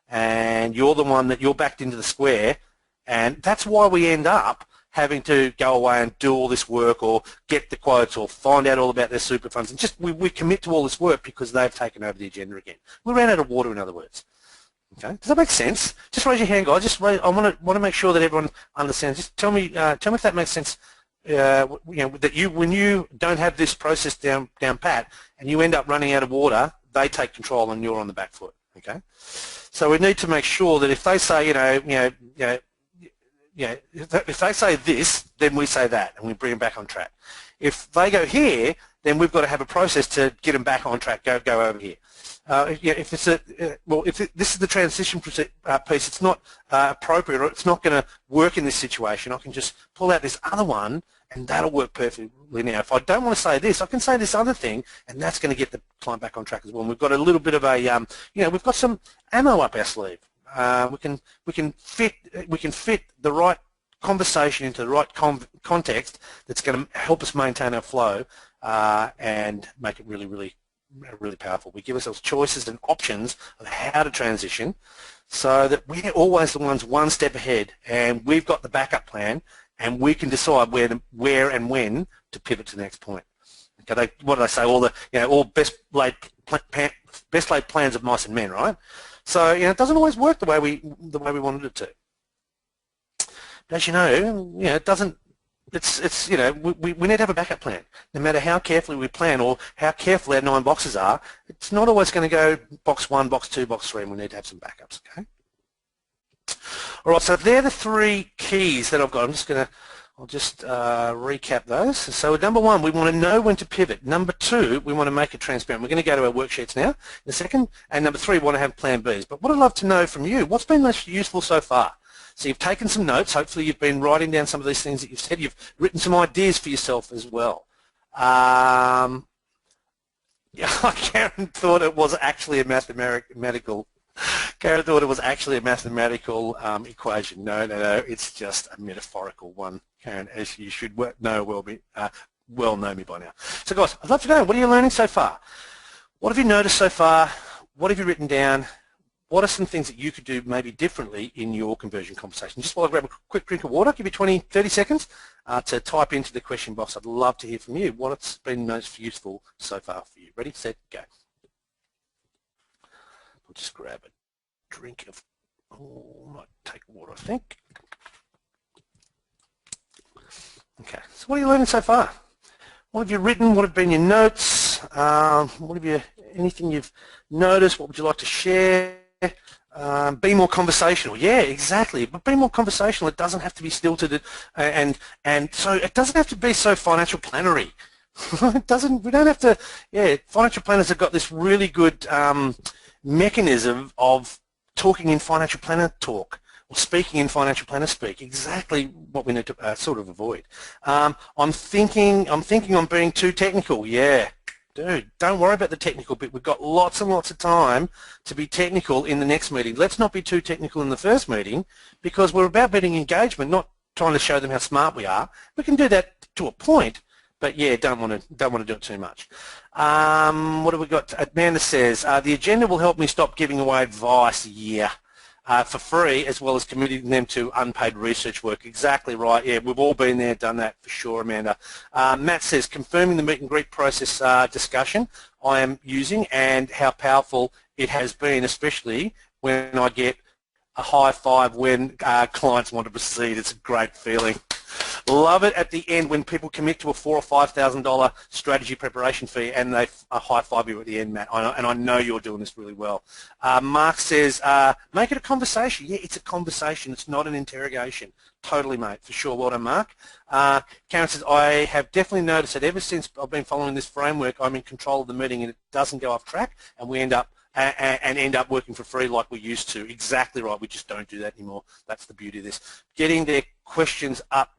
And you're the one that you're backed into the square, and that's why we end up having to go away and do all this work or get the quotes or find out all about their super funds. And just we commit to all this work because they've taken over the agenda again. We ran out of water, in other words. Okay, does that make sense? Just raise your hand, guys. I want to make sure that everyone understands. Just tell me if that makes sense. That when you don't have this process down pat, and you end up running out of water, they take control and you're on the back foot. Okay, so we need to make sure that if they say, if they say this, then we say that, and we bring them back on track. If they go here, then we've got to have a process to get them back on track. Go over here. If this is the transition piece, it's not appropriate, or it's not going to work in this situation. I can just pull out this other one, and that'll work perfectly. Now, if I don't want to say this, I can say this other thing, and that's going to get the client back on track as well. And we've got a little bit of a, we've got some ammo up our sleeve. We can fit the right conversation into the right context that's going to help us maintain our flow and make it really powerful. We give ourselves choices and options of how to transition so that we're always the ones one step ahead, and we've got the backup plan, and we can decide where and when to pivot to the next point. Okay, what did I say? All best laid plans of mice and men, right? So it doesn't always work the way we wanted it to. But as you know, it doesn't. We need to have a backup plan. No matter how carefully we plan or how careful our 9 boxes are, it's not always going to go box 1, box 2, box 3, and we need to have some backups, okay? All right, so they're the 3 keys that I've got. I'll just recap those. So number 1, we want to know when to pivot. Number 2, we want to make it transparent. We're going to go to our worksheets now in a second. And number 3, we want to have plan Bs. But what I'd love to know from you, what's been most useful so far? So you've taken some notes. Hopefully you've been writing down some of these things that you've said. You've written some ideas for yourself as well. Karen thought it was actually a mathematical equation. No, it's just a metaphorical one, Karen, as you should know know me by now. So guys, I'd love to know, what are you learning so far? What have you noticed so far? What have you written down? What are some things that you could do maybe differently in your conversion conversation? Just while I grab a quick drink of water, give you 20, 30 seconds to type into the question box. I'd love to hear from you. What's been most useful so far for you? Ready, set, go. I'll just grab a drink of, might take water, I think. Okay, so what are you learning so far? What have you written? What have been your notes? Anything you've noticed? What would you like to share? Be more conversational. Yeah, exactly. But be more conversational. It doesn't have to be stilted, and so it doesn't have to be so financial plannery. It doesn't. We don't have to. Yeah, financial planners have got this really good mechanism of talking in financial planner talk, or speaking in financial planner speak. Exactly what we need to sort of avoid. I'm thinking on being too technical. Yeah. Dude, don't worry about the technical bit. We've got lots and lots of time to be technical in the next meeting. Let's not be too technical in the first meeting, because we're about building engagement, not trying to show them how smart we are. We can do that to a point, but yeah, don't want to do it too much. What have we got? Amanda says the agenda will help me stop giving away advice. Yeah. For free, as well as committing them to unpaid research work. Exactly right. Yeah, we've all been there, done that for sure, Amanda. Matt says, confirming the meet and greet process discussion I am using and how powerful it has been, especially when I get a high five when clients want to proceed. It's a great feeling. Love it at the end when people commit to a $4,000 or $5,000 strategy preparation fee and they high five you at the end, Matt. And I know you're doing this really well. Mark says, make it a conversation. Yeah, it's a conversation. It's not an interrogation. Totally, mate, for sure. Well done, Mark. Karen says, I have definitely noticed that ever since I've been following this framework, I'm in control of the meeting and it doesn't go off track, and we end up working for free like we used to. Exactly right. We just don't do that anymore. That's the beauty of this. Getting their questions up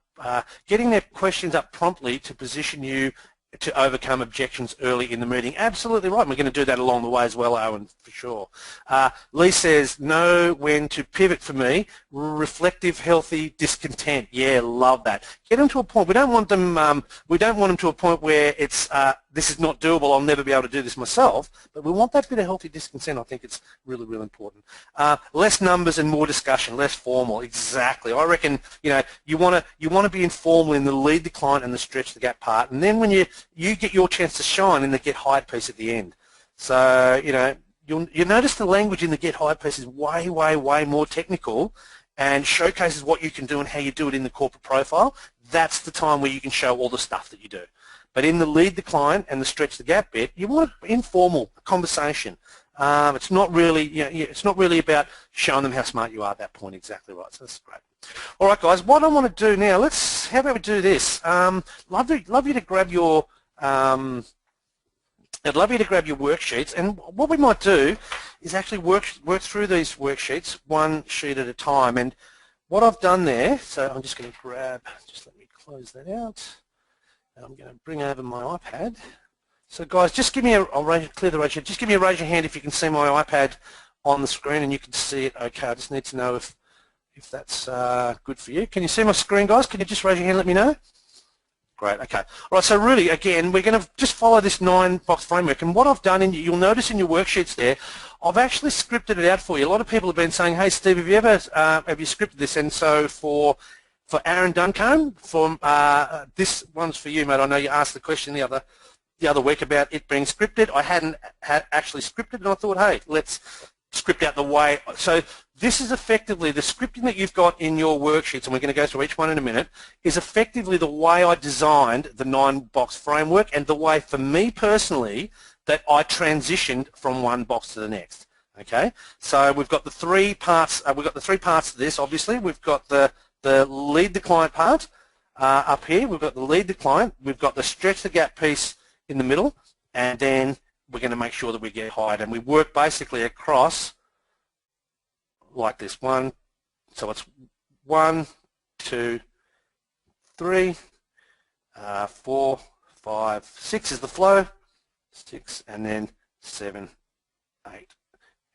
promptly to position you to overcome objections early in the meeting. Absolutely right. We're going to do that along the way as well, Owen, for sure. Lee says, know when to pivot for me. Reflective, healthy discontent. Yeah, love that. Get them to a point. We don't want them to a point where it's this is not doable. I'll never be able to do this myself. But we want that bit of healthy discontent. I think it's really, really important. Less numbers and more discussion. Less formal. Exactly. I reckon you want to be informal in the lead the client and the stretch the gap part, and then when you get your chance to shine in the get hired piece at the end. So you'll notice the language in the Get Hired piece is way, way, way more technical and showcases what you can do and how you do it in the corporate profile. That's the time where you can show all the stuff that you do. But in the Lead the Client and the Stretch the Gap bit, you want informal conversation. It's not really, it's not really about showing them how smart you are at that point. Exactly right. So that's great. All right, guys. What I want to do now, how about we do this? Love you to grab your. I'd love you to grab your worksheets, and what we might do is actually work through these worksheets one sheet at a time. And what I've done there, so I'm just going to grab, just let me close that out. And I'm going to bring over my iPad. So guys, just give me I'll clear the ratio. Just give me a raise your hand if you can see my iPad on the screen and you can see it okay. I just need to know if that's good for you. Can you see my screen, guys? Can you just raise your hand and let me know? Great, okay. All right, so really, again, we're going to just follow this 9-box framework. And what I've done, and you'll notice in your worksheets there, I've actually scripted it out for you. A lot of people have been saying, hey, Steve, have you scripted this? And so for Aaron Duncombe, this one's for you, mate. I know you asked the question the other week about it being scripted. I hadn't actually scripted, and I thought, hey, let's script out the way. So this is effectively the scripting that you've got in your worksheets, and we're going to go through each one in a minute, is effectively the way I designed the 9-box framework and the way, for me personally, that I transitioned from one box to the next. Okay, so we've got the 3 parts. We've got the 3 parts to this. Obviously, we've got the Lead the Client part up here. We've got the Lead the Client. We've got the Stretch the Gap piece in the middle, and then we're going to make sure that we get hired. And we work basically across like this. So it's 1, 2, 3, 4, 5, 6 is the flow, 6, and then 7, 8.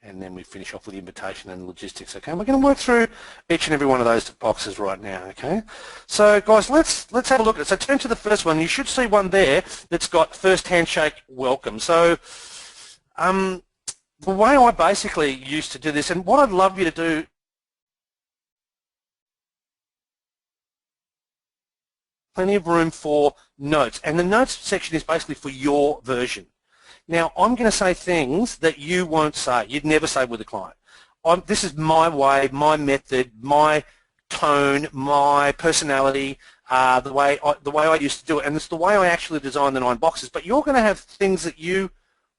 And then we finish off with the invitation and logistics. Okay, we're going to work through each and every one of those boxes right now. Okay, so guys, let's have a look at it. So turn to the first one. You should see one there that's got first handshake welcome. So the way I basically used to do this, and what I'd love you to do, plenty of room for notes, and the notes section is basically for your version. Now, I'm going to say things that you won't say. You'd never say with a client. This is my way, my method, my tone, my personality, the way I used to do it, and it's the way I actually design the 9 boxes. But you're going to have things that you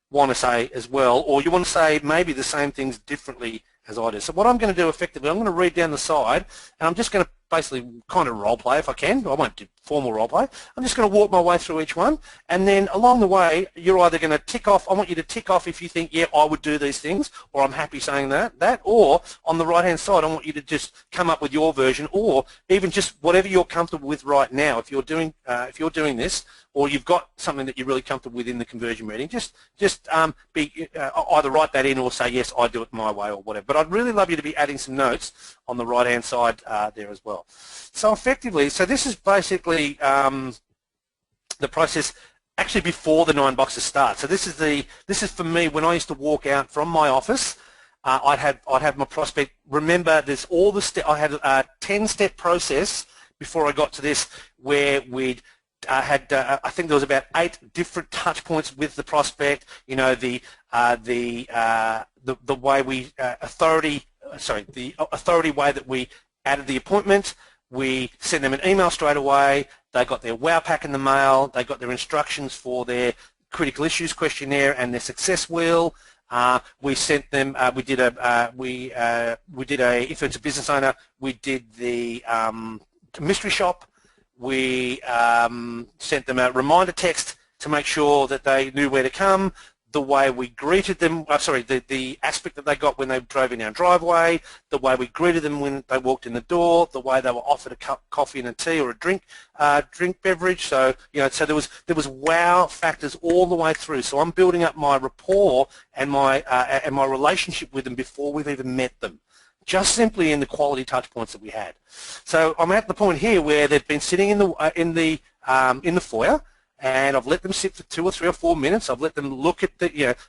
want to say as well, or you want to say maybe the same things differently as I do. So what I'm going to do effectively, I'm going to read down the side, and I'm just going to basically kind of role play if I can. I won't do formal role play. I'm just going to walk my way through each one, and then along the way you're either going to tick off. I want you to tick off if you think, yeah, I would do these things, or I'm happy saying that, or on the right hand side I want you to just come up with your version, or even just whatever you're comfortable with right now. If you're doing this, or you've got something that you're really comfortable with in the conversion meeting, just either write that in or say, yes, I do it my way or whatever. But I'd really love you to be adding some notes on the right-hand side there as well. So effectively, this is basically the process actually before the 9 boxes start. So this is for me when I used to walk out from my office. I'd have my prospect. Remember, there's all the I had a 10-step process before I got to this, where we'd I think there was about 8 different touch points with the prospect. You know, the way we the authority way that we added the appointment. We sent them an email straight away. They got their wow pack in the mail. They got their instructions for their critical issues questionnaire and their success wheel. We sent them. We did a. If it's a business owner, we did the mystery shop. We sent them a reminder text to make sure that they knew where to come. The way we greeted them, the aspect that they got when they drove in our driveway, the way we greeted them when they walked in the door, the way they were offered a cup of coffee and a tea or a drink beverage. So so there was wow factors all the way through. So I'm building up my rapport and my relationship with them before we've even met them, just simply in the quality touch points that we had. So I'm at the point here where they've been sitting in the foyer, and I've let them sit for 2 or 3 or 4 minutes. I've let them look at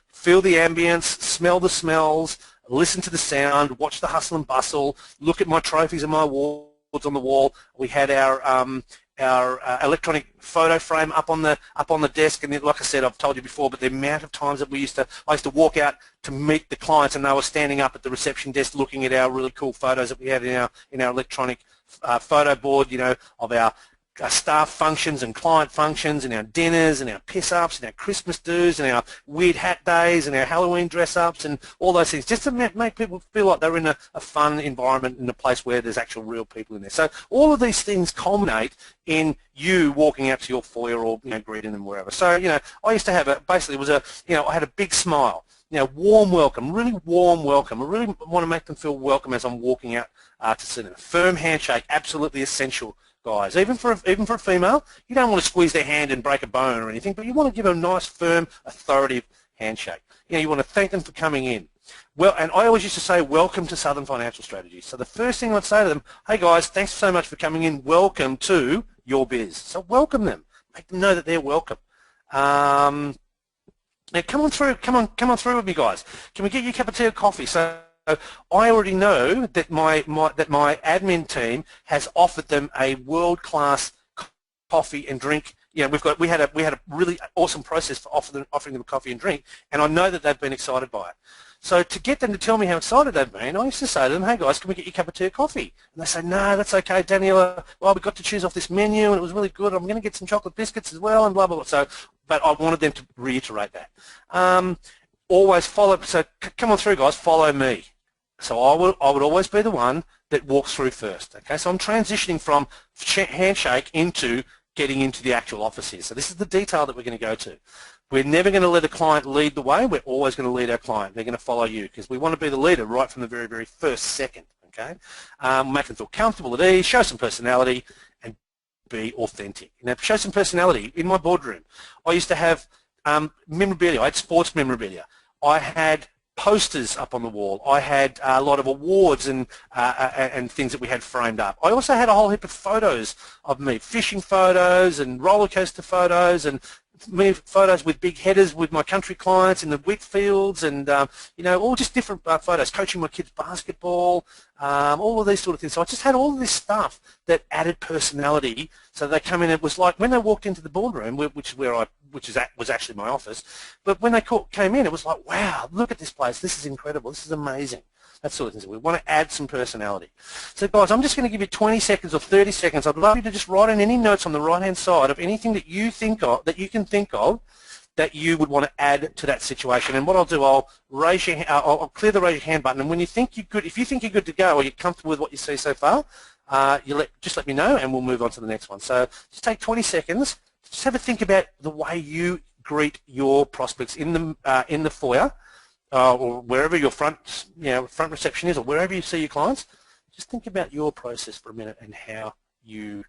feel the ambience, smell the smells, listen to the sound, watch the hustle and bustle, look at my trophies and my awards on the wall. We had our electronic photo frame up on the desk, and like I said, I've told you before, but the amount of times that I used to walk out to meet the clients, and they were standing up at the reception desk looking at our really cool photos that we had in our electronic photo board, of our staff functions and client functions and our dinners and our piss-ups and our Christmas do's and our weird hat days and our Halloween dress-ups and all those things, just to make people feel like they're in a fun environment, in a place where there's actual real people in there. So all of these things culminate in you walking out to your foyer or greeting them wherever. So I used to have I had a big smile, warm welcome, really warm welcome. I really want to make them feel welcome as I'm walking out to see them. Firm handshake, absolutely essential, guys. Even for a female, you don't want to squeeze their hand and break a bone or anything, but you want to give a nice, firm, authoritative handshake. You want to thank them for coming in. Well, and I always used to say, welcome to Southern Financial Strategies. So the first thing I'd say to them, hey guys, thanks so much for coming in. Welcome to your biz. So welcome them. Make them know that they're welcome. Now come on through with me, guys. Can we get you a cup of tea or coffee? So I already know that my admin team has offered them a world-class coffee and drink. We had a really awesome process for offering them a coffee and drink, and I know that they've been excited by it. So to get them to tell me how excited they've been, I used to say to them, hey guys, can we get you a cup of tea or coffee? And they say, no, that's okay, Daniela. Well, we got to choose off this menu, and it was really good. I'm going to get some chocolate biscuits as well, and blah, blah, blah. So, but I wanted them to reiterate that. Always follow. So come on through, guys. Follow me. So I would always be the one that walks through first. Okay, so I'm transitioning from handshake into getting into the actual office here. So this is the detail that we're going to go to. We're never going to let a client lead the way. We're always going to lead our client. They're going to follow you, because we want to be the leader right from the very, very first second. Okay, make them feel comfortable at ease, show some personality, and be authentic. Now, show some personality. In my boardroom, I used to have memorabilia. I had sports memorabilia. I had posters up on the wall. I had a lot of awards and things that we had framed up. I also had a whole heap of photos of me, fishing photos and roller coaster photos and photos with big headers with my country clients in the wheat fields, and all just different photos, coaching my kids basketball, all of these sort of things. So I just had all of this stuff that added personality, so they come in. It was like when they walked into the boardroom, which was actually my office, but when they came in, it was like, wow, look at this place, this is incredible, this is amazing. That sort of thing. We want to add some personality. So guys, I'm just going to give you 20 seconds or 30 seconds. I'd love you to just write in any notes on the right-hand side of anything that you think of, that you can think of, that you would want to add to that situation. And what I'll do, I'll clear the raise your hand button. And when you think you're good, if you think you're good to go, or you're comfortable with what you see so far, just let me know, and we'll move on to the next one. So just take 20 seconds. Just have a think about the way you greet your prospects in the foyer. Or wherever your front reception is, or wherever you see your clients. Just think about your process for a minute and how you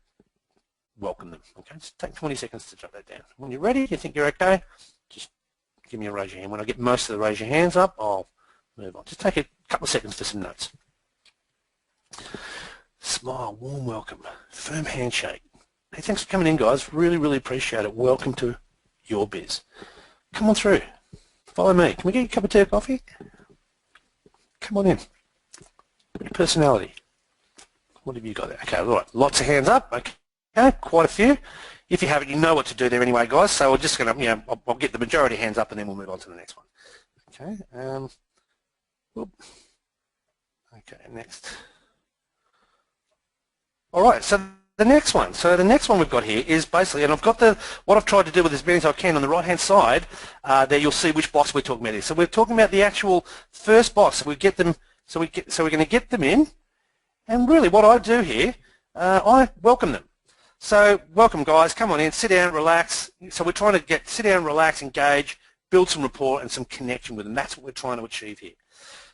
welcome them. Okay, just take 20 seconds to jot that down. When you're ready, you think you're okay, just give me a raise your hand. When I get most of the raise your hands up, I'll move on. Just take a couple of seconds for some notes. Smile, warm welcome, firm handshake. Hey, thanks for coming in, guys. Really, really appreciate it. Welcome to your biz. Come on through. Follow me. Can we get you a cup of tea or coffee? Come on in. Personality. What have you got there? Okay, all right. Lots of hands up. Okay, quite a few. If you haven't, you know what to do there anyway, guys. So we're just going to, I'll get the majority of hands up, and then we'll move on to the next one. Okay. Okay, next. All right. So the next one. So the next one we've got here is basically, and I've got what I've tried to do with as many as I can on the right-hand side. There you'll see which box we're talking about here. So we're talking about the actual first box. So we get them. So we're going to get them in, and really what I do here, I welcome them. So welcome, guys. Come on in. Sit down, relax. So we're trying to sit down, relax, engage, build some rapport and some connection with them. That's what we're trying to achieve here.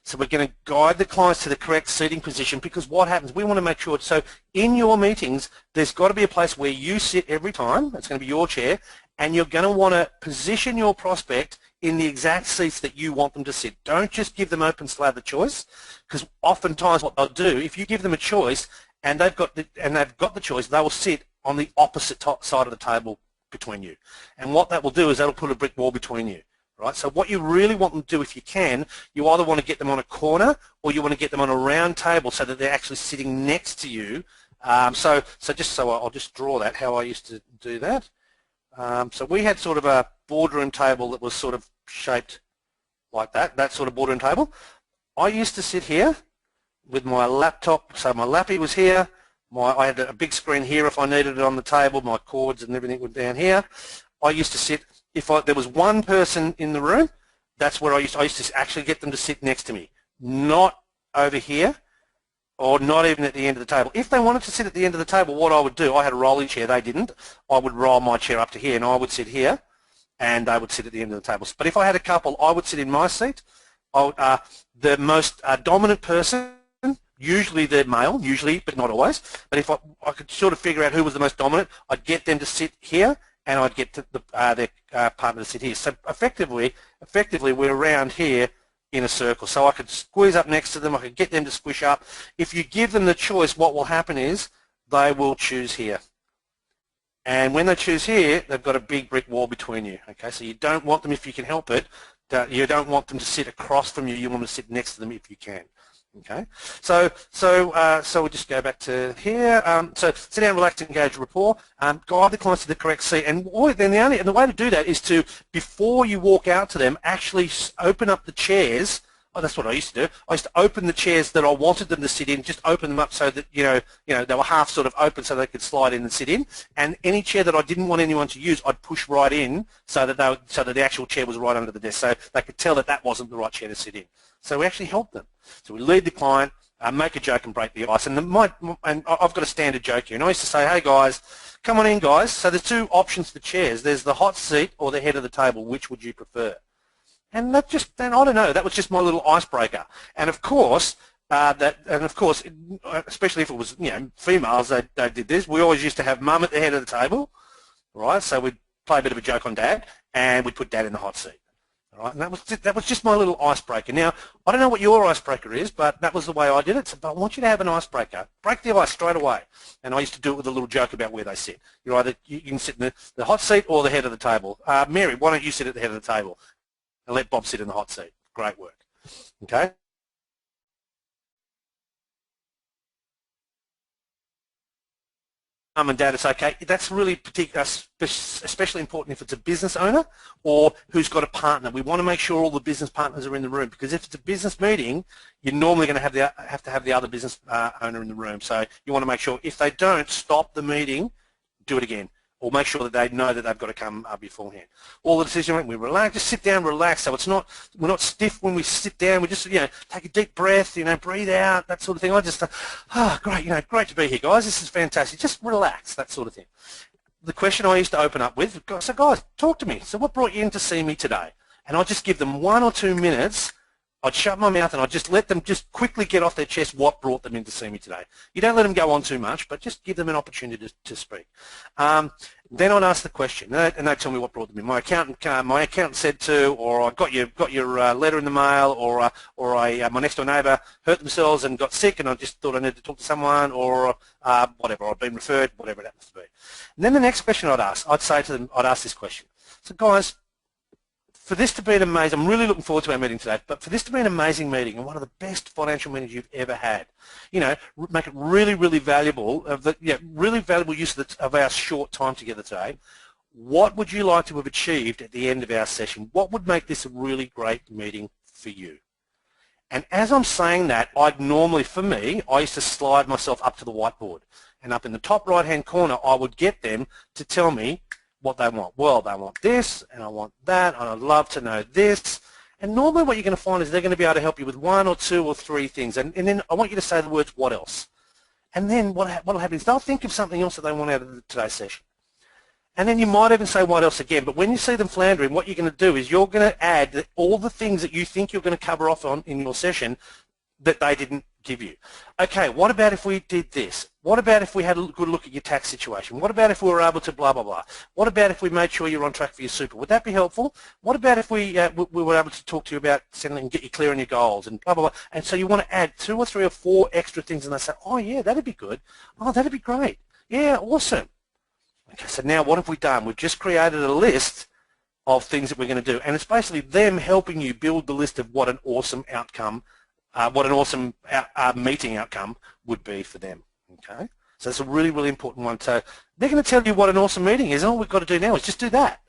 So we're going to guide the clients to the correct seating position, because what happens, we want to make sure, so in your meetings, there's got to be a place where you sit every time. It's going to be your chair, and you're going to want to position your prospect in the exact seats that you want them to sit. Don't just give them open slather choice, because oftentimes what they'll do, if you give them a choice and they've got the choice, they will sit on the opposite side of the table between you. And what that will do is that'll put a brick wall between you. Right? So what you really want them to do, if you can, you either want to get them on a corner or you want to get them on a round table so that they're actually sitting next to you So I'll just draw that, how I used to do that. So we had sort of a boardroom table that was sort of shaped like that sort of boardroom table. I used to sit here with my laptop, so my lappy was here, I had a big screen here if I needed it on the table, my cords and everything were down here. I used to sit, there was one person in the room, that's where I used to actually get them to sit next to me, not over here, or not even at the end of the table. If they wanted to sit at the end of the table, what I would do, I had a rolling chair, they didn't, I would roll my chair up to here and I would sit here and they would sit at the end of the table. But if I had a couple, I would sit in my seat. The most dominant person, usually they're male, usually, but not always, but if I could sort of figure out who was the most dominant, I'd get them to sit here and I'd get their partner to sit here. So effectively we're around here in a circle. So I could squeeze up next to them, I could get them to squish up. If you give them the choice, what will happen is they will choose here. And when they choose here, they've got a big brick wall between you. Okay, so you don't want them, if you can help it, you don't want them to sit across from you, you want them to sit next to them if you can. Okay, so we'll just go back to here. So sit down, relax, engage, rapport. Guide the clients to the correct seat, and then the way to do that is to, before you walk out to them, actually open up the chairs. Oh, that's what I used to do. I used to open the chairs that I wanted them to sit in, just open them up so that you know they were half sort of open so they could slide in and sit in. And any chair that I didn't want anyone to use, I'd push right in so that the actual chair was right under the desk, so they could tell that that wasn't the right chair to sit in. So we actually help them. So we lead the client, make a joke and break the ice. And I've got a standard joke here. And I used to say, hey guys, come on in guys. So there's two options for chairs. There's the hot seat or the head of the table. Which would you prefer? And I don't know. That was just my little icebreaker. And of course, especially if it was females, they did this. We always used to have mum at the head of the table, right? So we'd play a bit of a joke on dad, and we'd put dad in the hot seat. Right, and that was just my little icebreaker. Now, I don't know what your icebreaker is, but that was the way I did it. So, but I want you to have an icebreaker. Break the ice straight away. And I used to do it with a little joke about where they sit. You can sit in the hot seat or the head of the table. Mary, why don't you sit at the head of the table and let Bob sit in the hot seat? Great work. Okay. Mum and dad, it's okay. That's really especially important if it's a business owner or who's got a partner. We want to make sure all the business partners are in the room, because if it's a business meeting, you're normally going to have to have the other business owner in the room. So you want to make sure, if they don't, stop the meeting, do it again, or make sure that they know that they've got to come beforehand. All the decision making, we relax, just sit down, relax. So we're not stiff when we sit down. We just take a deep breath, breathe out, that sort of thing. I just great, great to be here, guys. This is fantastic. Just relax, that sort of thing. The question I used to open up with, so guys, talk to me. So what brought you in to see me today? And I'd just give them 1 or 2 minutes. I'd shut my mouth and I'd just let them just quickly get off their chest what brought them in to see me today. You don't let them go on too much, but just give them an opportunity to speak. Then I'd ask the question, and they'd tell me what brought them in. My accountant said to, or I got your letter in the mail, or my next door neighbour hurt themselves and got sick, and I just thought I needed to talk to someone, or whatever, I've been referred, whatever it happens to be. And then the next question I'd ask this question. So guys, for this to be an amazing, I'm really looking forward to our meeting today, but for this to be an amazing meeting and one of the best financial meetings you've ever had, make it really, really valuable, really valuable use of our short time together today. What would you like to have achieved at the end of our session? What would make this a really great meeting for you? And as I'm saying that, I used to slide myself up to the whiteboard, and up in the top right-hand corner, I would get them to tell me what they want. Well, they want this, and I want that, and I'd love to know this. And normally what you're going to find is they're going to be able to help you with 1 or 2 or 3 things. And then I want you to say the words, what else? And then what will happen is they'll think of something else that they want out of today's session. And then you might even say what else again. But when you see them floundering, what you're going to do is you're going to add all the things that you think you're going to cover off on in your session that they didn't give you. Okay, what about if we did this? What about if we had a good look at your tax situation? What about if we were able to blah, blah, blah? What about if we made sure you're on track for your super? Would that be helpful? What about if we were able to talk to you about settling and get you clear on your goals and blah, blah, blah? And so you want to add 2 or 3 or 4 extra things, and they say, oh, yeah, that'd be good. Oh, that'd be great. Yeah, awesome. Okay, so now what have we done? We've just created a list of things that we're going to do, and it's basically them helping you build the list of what an awesome outcome, what an awesome meeting outcome would be for them. Okay, So it's a really, really important one. So they're going to tell you what an awesome meeting is, and all we've got to do now is just do that.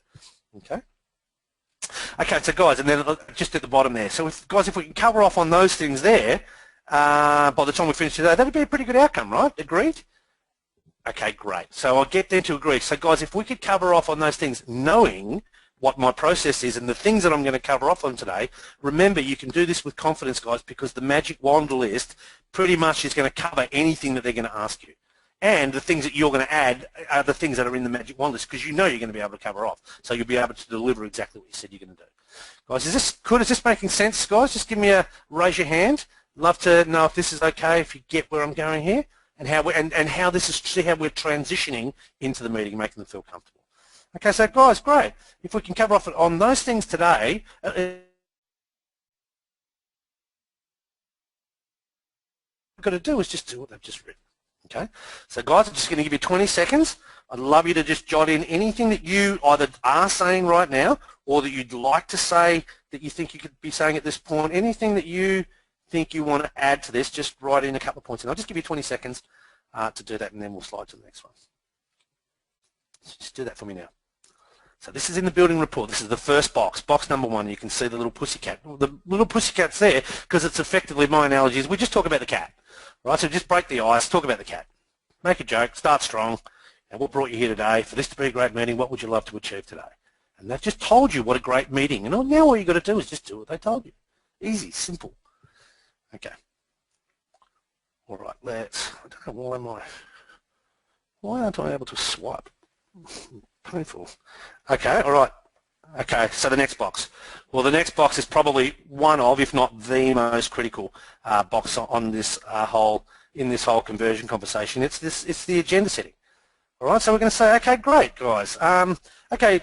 Okay? Okay, so guys, and then just at the bottom there. So guys, if we can cover off on those things there, by the time we finish today, that'd be a pretty good outcome, right? Agreed? Okay, great. So I'll get them to agree. So guys, if we could cover off on those things, knowing what my process is and the things that I'm going to cover off on today, remember you can do this with confidence, guys, because the magic wand list pretty much is going to cover anything that they're going to ask you. And the things that you're going to add are the things that are in the magic wand list, because you know you're going to be able to cover off. So you'll be able to deliver exactly what you said you're going to do. Guys, is this good? Is this making sense, guys? Just give me a raise your hand. Love to know if this is okay, if you get where I'm going here, and how how this is, see how we're transitioning into the meeting, making them feel comfortable. Okay, so guys, great. If we can cover off on those things today, what we've got to do is just do what they've just written. Okay, so guys, I'm just going to give you 20 seconds. I'd love you to just jot in anything that you either are saying right now or that you'd like to say that you think you could be saying at this point. Anything that you think you want to add to this, just write in a couple of points. And I'll just give you 20 seconds to do that, and then we'll slide to the next one. So just do that for me now. So this is in the building report. This is the first box, box number 1. You can see the little pussycat. The little pussycat's there because it's effectively, my analogy is we just talk about the cat. Right, so just break the ice, talk about the cat. Make a joke, start strong, and what brought you here today? For this to be a great meeting, what would you love to achieve today? And they've just told you what a great meeting. And now all you've got to do is just do what they told you. Easy, simple. Okay. All right, let's, I don't know, why aren't I able to swipe? Painful. Okay, all right. Okay, so the next box. Well, the next box is probably one of, if not the most critical box on this whole conversion conversation. It's the agenda setting. All right, so we're going to say, okay, great, guys. Okay,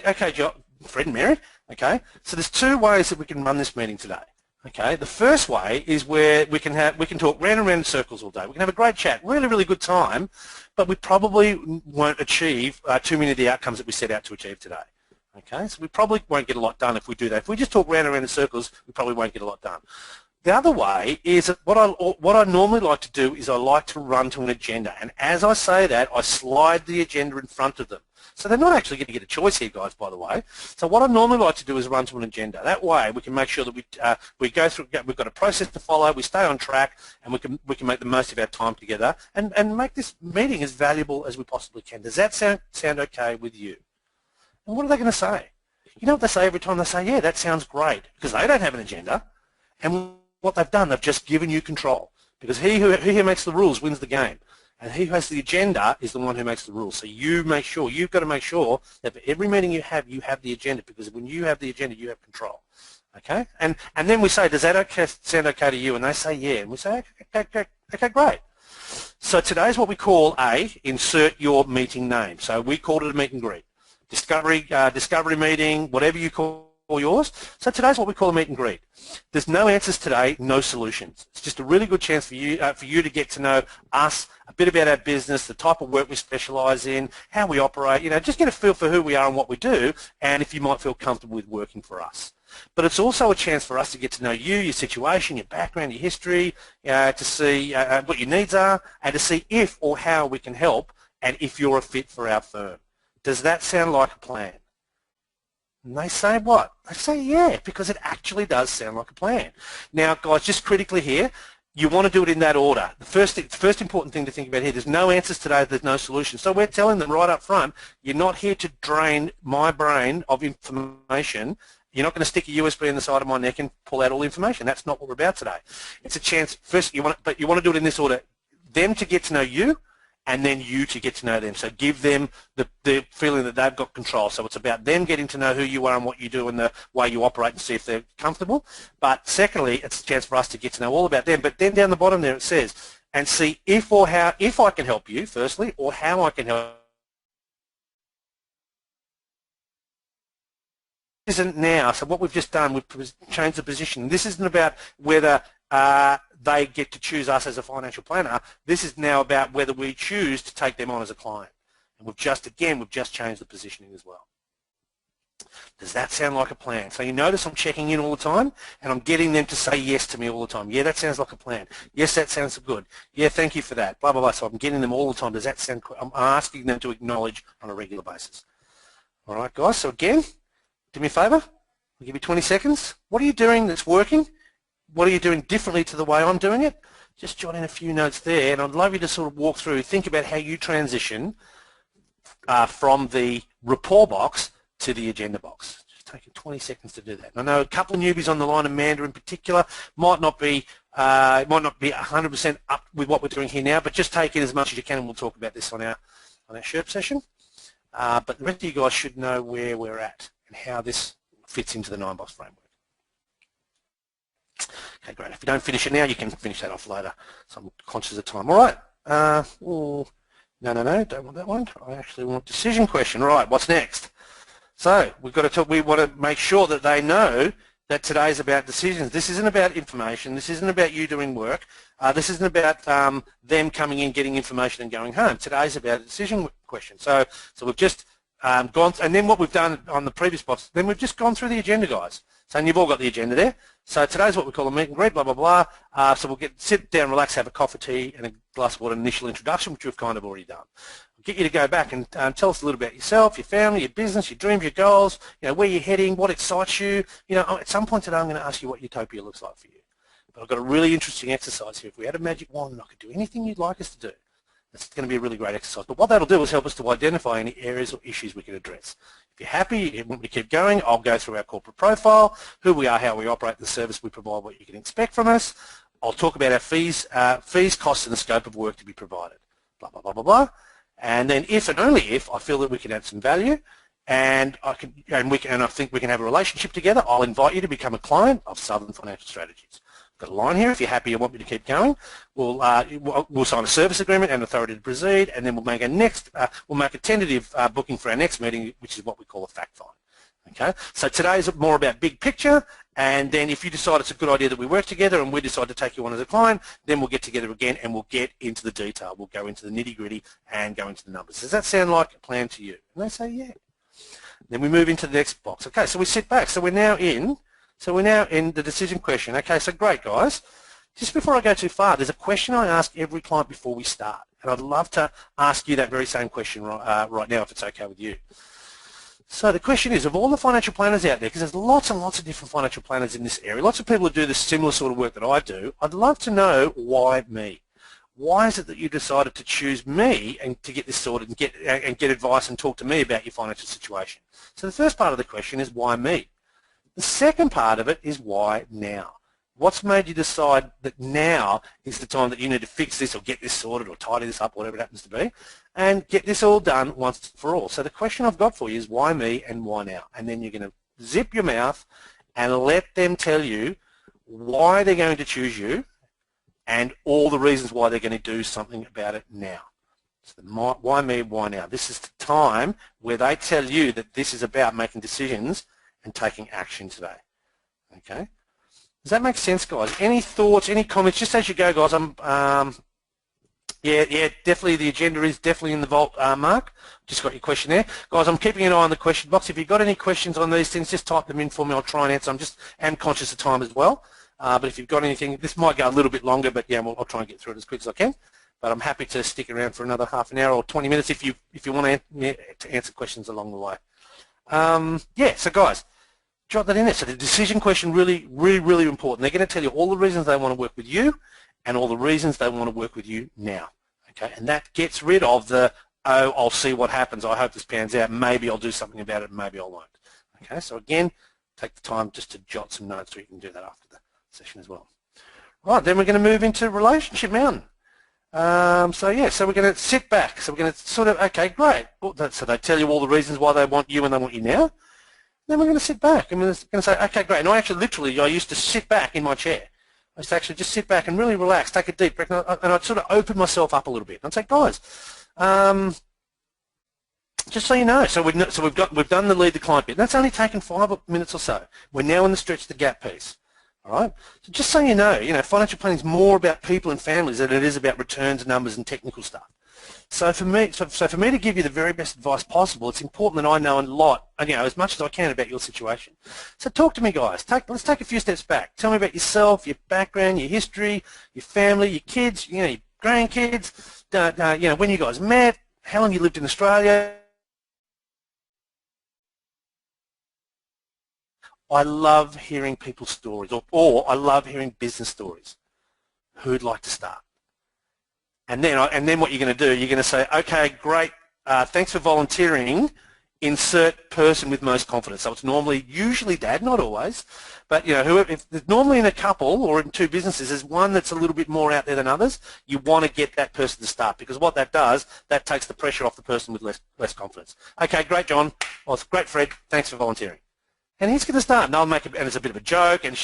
Fred and Mary. Okay, so there's 2 ways that we can run this meeting today. Okay, the first way is where we can talk round and round in circles all day. We can have a great chat, really, really good time, but we probably won't achieve too many of the outcomes that we set out to achieve today. Okay, so we probably won't get a lot done if we do that. If we just talk round and round in circles, we probably won't get a lot done. The other way is that what I normally like to do is I like to run to an agenda, and as I say that, I slide the agenda in front of them. So they're not actually going to get a choice here, guys, by the way. So what I normally like to do is run to an agenda. That way we can make sure that we go through, we've got a process to follow, we stay on track, and we can make the most of our time together and make this meeting as valuable as we possibly can. Does that sound okay with you? And what are they going to say? You know what they say every time? They say, yeah, that sounds great, because they don't have an agenda. And what they've done, they've just given you control, because he who makes the rules wins the game. And he who has the agenda is the one who makes the rules. So you've got to make sure that for every meeting you have the agenda, because when you have the agenda, you have control. Okay? And then we say, does that sound okay to you? And they say, yeah. And we say, okay, great. So today's what we call insert your meeting name. So we called it a meet and greet. Discovery meeting, whatever you call yours. So today's what we call a meet and greet. There's no answers today, no solutions. It's just a really good chance for you to get to know us, a bit about our business, the type of work we specialise in, how we operate, just get a feel for who we are and what we do, and if you might feel comfortable with working for us. But it's also a chance for us to get to know you, your situation, your background, your history, to see what your needs are, and to see if or how we can help, and if you're a fit for our firm. Does that sound like a plan? And they say what? They say yeah, because it actually does sound like a plan. Now, guys, just critically here, you want to do it in that order. The first important thing to think about here, there's no answers today, there's no solutions. So we're telling them right up front, you're not here to drain my brain of information. You're not going to stick a USB in the side of my neck and pull out all the information. That's not what we're about today. It's a chance, first, but you want to do it in this order. Them to get to know you, and then you to get to know them. So give them the feeling that they've got control. So it's about them getting to know who you are and what you do and the way you operate and see if they're comfortable. But secondly, it's a chance for us to get to know all about them. But then down the bottom there it says, and see if I can help you, firstly, or how I can help. Isn't now. So what we've just done, we've changed the position. This isn't about whether they get to choose us as a financial planner. This is now about whether we choose to take them on as a client. And we've just changed the positioning as well. Does that sound like a plan? So you notice I'm checking in all the time and I'm getting them to say yes to me all the time. Yeah, that sounds like a plan. Yes, that sounds good. Yeah, thank you for that. Blah, blah, blah. So I'm getting them all the time. Does that sound good? I'm asking them to acknowledge on a regular basis. All right, guys. So again, do me a favour. I'll give you 20 seconds. What are you doing that's working? What are you doing differently to the way I'm doing it? Just jot in a few notes there, and I'd love you to sort of walk through, think about how you transition from the rapport box to the agenda box. Just taking 20 seconds to do that. And I know a couple of newbies on the line, Amanda in particular, might not be 100% up with what we're doing here now, but just take in as much as you can, and we'll talk about this on our SHRP session. But the rest of you guys should know where we're at and how this fits into the 9-box framework. Okay, great. If you don't finish it now, you can finish that off later. So I'm conscious of time. All right. No, don't want that one. I actually want decision question. All right, what's next? So we've got to talk. We want to make sure that they know that today is about decisions. This isn't about information. This isn't about you doing work. This isn't about them coming in, getting information and going home. Today's about a decision question. So we've just gone, and then what we've done on the previous box, then we've just gone through the agenda, guys. So you've all got the agenda there. So today's what we call a meet and greet, blah, blah, blah. So we'll sit down, relax, have a coffee, tea, and a glass of water, initial introduction, which we've kind of already done. We'll get you to go back and tell us a little about yourself, your family, your business, your dreams, your goals, where you're heading, what excites you. At some point today, I'm going to ask you what utopia looks like for you. But I've got a really interesting exercise here. If we had a magic wand and I could do anything you'd like us to do, it's going to be a really great exercise. But what that'll do is help us to identify any areas or issues we can address. If you're happy, you want me to keep going, I'll go through our corporate profile, who we are, how we operate, the service we provide, what you can expect from us. I'll talk about our fees, costs, and the scope of work to be provided, blah, blah, blah, blah, blah. And then if and only if I feel that we can add some value and I think we can have a relationship together, I'll invite you to become a client of Southern Financial Strategies. Got a line here. If you're happy and want me to keep going, we'll sign a service agreement and authority to proceed, and then we'll make a tentative booking for our next meeting, which is what we call a fact find. Okay. So today is more about big picture, and then if you decide it's a good idea that we work together and we decide to take you on as a client, then we'll get together again and we'll get into the detail. We'll go into the nitty-gritty and go into the numbers. Does that sound like a plan to you? And they say yeah. Then we move into the next box. Okay. So we sit back. So we're now in the decision question. Okay, so great, guys. Just before I go too far, there's a question I ask every client before we start, and I'd love to ask you that very same question right now if it's okay with you. So the question is, of all the financial planners out there, because there's lots and lots of different financial planners in this area, lots of people who do the similar sort of work that I do, I'd love to know why me. Why is it that you decided to choose me and to get this sorted and get advice and talk to me about your financial situation? So the first part of the question is why me? The second part of it is why now? What's made you decide that now is the time that you need to fix this or get this sorted or tidy this up, whatever it happens to be, and get this all done once for all? So the question I've got for you is why me and why now? And then you're going to zip your mouth and let them tell you why they're going to choose you and all the reasons why they're going to do something about it now. So why me, why now? This is the time where they tell you that this is about making decisions and taking action today. Okay? Does that make sense, guys? Any thoughts, any comments? Just as you go, guys. Yeah, definitely the agenda is definitely in the vault, Mark. Just got your question there. Guys, I'm keeping an eye on the question box. If you've got any questions on these things, just type them in for me. I'll try and answer. I'm conscious of time as well. But if you've got anything, this might go a little bit longer, but yeah, I'll try and get through it as quick as I can. But I'm happy to stick around for another half an hour or 20 minutes if you want to answer questions along the way. Yeah, so guys, jot that in there. So the decision question really important. They're going to tell you all the reasons they want to work with you and all the reasons they want to work with you now. Okay, and that gets rid of the, oh, I'll see what happens. I hope this pans out. Maybe I'll do something about it. Maybe I won't. Okay, so again, take the time just to jot some notes so you can do that after the session as well. Right, then we're going to move into Relationship Mountain. So yeah, so we're going to sit back. So we're going to sort of, okay, great. So they tell you all the reasons why they want you and they want you now. Then we're going to sit back and we're going to say, okay, great. And I used to sit back in my chair. I used to actually just sit back and really relax, take a deep breath, and I'd sort of open myself up a little bit. And I'd say, guys, just so you know, we've done the lead the client bit. That's only taken 5 minutes or so. We're now in the stretch the gap piece. All right. So just so you know, financial planning is more about people and families than it is about returns, numbers, and technical stuff. So for me to give you the very best advice possible, it's important that I know a lot, and as much as I can about your situation. So talk to me, guys. Let's take a few steps back. Tell me about yourself, your background, your history, your family, your kids, your grandkids. When you guys met, how long you lived in Australia. I love hearing people's stories, or I love hearing business stories. Who'd like to start? And then what you're going to do, you're going to say, okay, great, thanks for volunteering. Insert person with most confidence. So it's usually dad, not always, but if normally in a couple or in two businesses, there's one that's a little bit more out there than others. You want to get that person to start, because what that does, that takes the pressure off the person with less confidence. Okay, great, John. Well, it's great, Fred. Thanks for volunteering. And he's going to start, and I'll make it, and it's a bit of a joke, and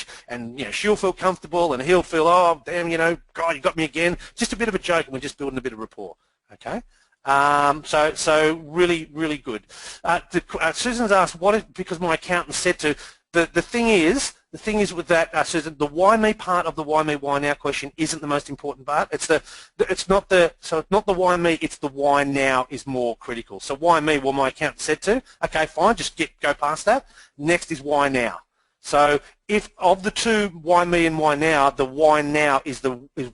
she'll feel comfortable, and he'll feel, oh damn, God, you got me again. Just a bit of a joke, and we're just building a bit of rapport. Okay, so really, really good. Susan's asked, because my accountant said to. The thing is with that, Susan, the why me part of the why me, why now question isn't the most important part. It's not the why me, it's the why now is more critical. So why me? Well, my accountant said to. Okay, fine, just go past that. Next is why now. So if of the two, why me and why now, the why now is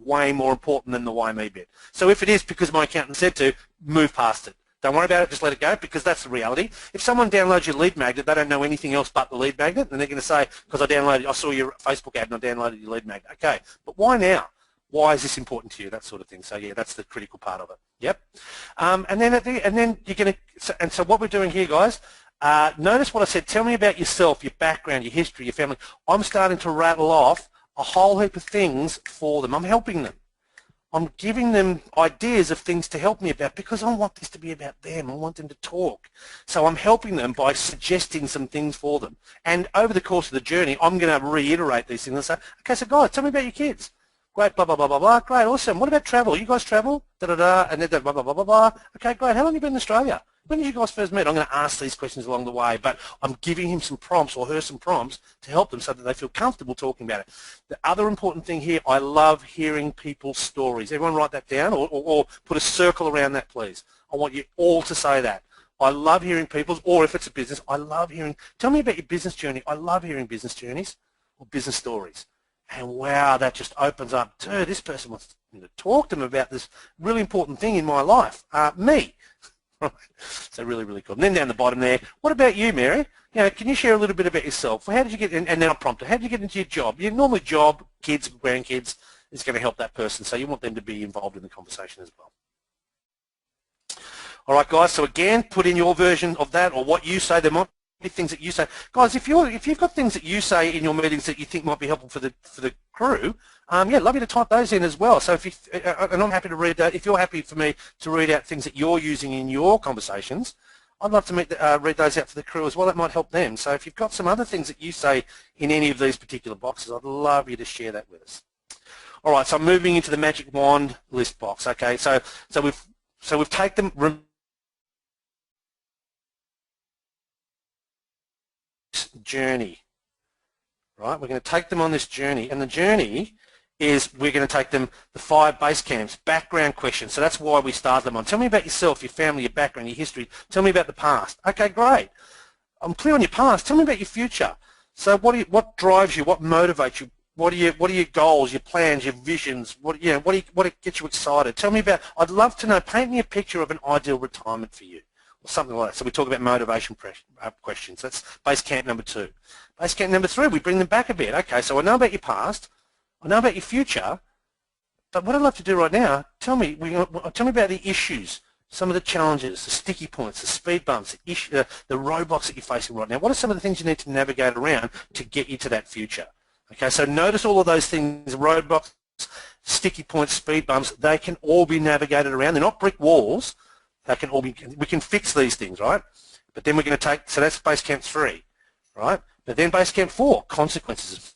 way more important than the why me bit. So if it is because my accountant said to, move past it. Don't worry about it, just let it go, because that's the reality. If someone downloads your lead magnet, they don't know anything else but the lead magnet, and they're going to say, because I saw your Facebook ad and I downloaded your lead magnet. Okay, but why now? Why is this important to you? That sort of thing. So yeah, that's the critical part of it. Yep. And then you're going to, and so what we're doing here, guys, notice what I said. Tell me about yourself, your background, your history, your family. I'm starting to rattle off a whole heap of things for them. I'm helping them. I'm giving them ideas of things to help me about, because I want this to be about them. I want them to talk. So I'm helping them by suggesting some things for them. And over the course of the journey, I'm going to reiterate these things and say, okay, so guys, tell me about your kids. Great, blah, blah, blah, blah, blah. Great, awesome. What about travel? You guys travel? Da-da-da, and then blah, blah, blah, blah, blah. Okay, great. How long have you been in Australia? When did you guys first meet? I'm going to ask these questions along the way, but I'm giving him some prompts or her some prompts to help them so that they feel comfortable talking about it. The other important thing here, I love hearing people's stories. Everyone write that down, or put a circle around that, please. I want you all to say that. I love hearing people's, or if it's a business, I love hearing, tell me about your business journey. I love hearing business journeys or business stories. And wow, that just opens up, dude, this person wants to talk to them about this really important thing in my life, me. Right. So really, really cool. And then down the bottom there, what about you, Mary? Can you share a little bit about yourself? How did you get in, and then I'll prompt her, how did you get into your job? Your normal job, kids, grandkids, is going to help that person, so you want them to be involved in the conversation as well. All right, guys, so again, put in your version of that, or what you say. There might be things that you say. Guys, if you've got things that you say in your meetings that you think might be helpful for the crew, yeah, love you to type those in as well. So and I'm happy to read that. If you're happy for me to read out things that you're using in your conversations, I'd love to read those out for the crew as well. That might help them. So if you've got some other things that you say in any of these particular boxes, I'd love you to share that with us. All right, so I'm moving into the magic wand list box. Okay, so we've taken them. Journey, right? We're going to take them on this journey, and the journey is we're going to take them the 5 base camps, background questions. So that's why we start them on. Tell me about yourself, your family, your background, your history. Tell me about the past. Okay, great. I'm clear on your past. Tell me about your future. So what drives you? What motivates you? What are your goals, your plans, your visions? What gets you excited? Tell me about. I'd love to know. Paint me a picture of an ideal retirement for you, or something like that. So we talk about motivation questions. That's base camp number 2. Base camp number 3, we bring them back a bit. Okay, so I know about your past, I know about your future, but what I'd love to do right now, tell me about the issues, some of the challenges, the sticky points, the speed bumps, the roadblocks that you're facing right now. What are some of the things you need to navigate around to get you to that future? Okay, so notice all of those things, roadblocks, sticky points, speed bumps, they can all be navigated around. They're not brick walls. They can all be, we can fix these things, right? But then we're going to take, so that's base camp 3, right? But then base camp 4, consequences.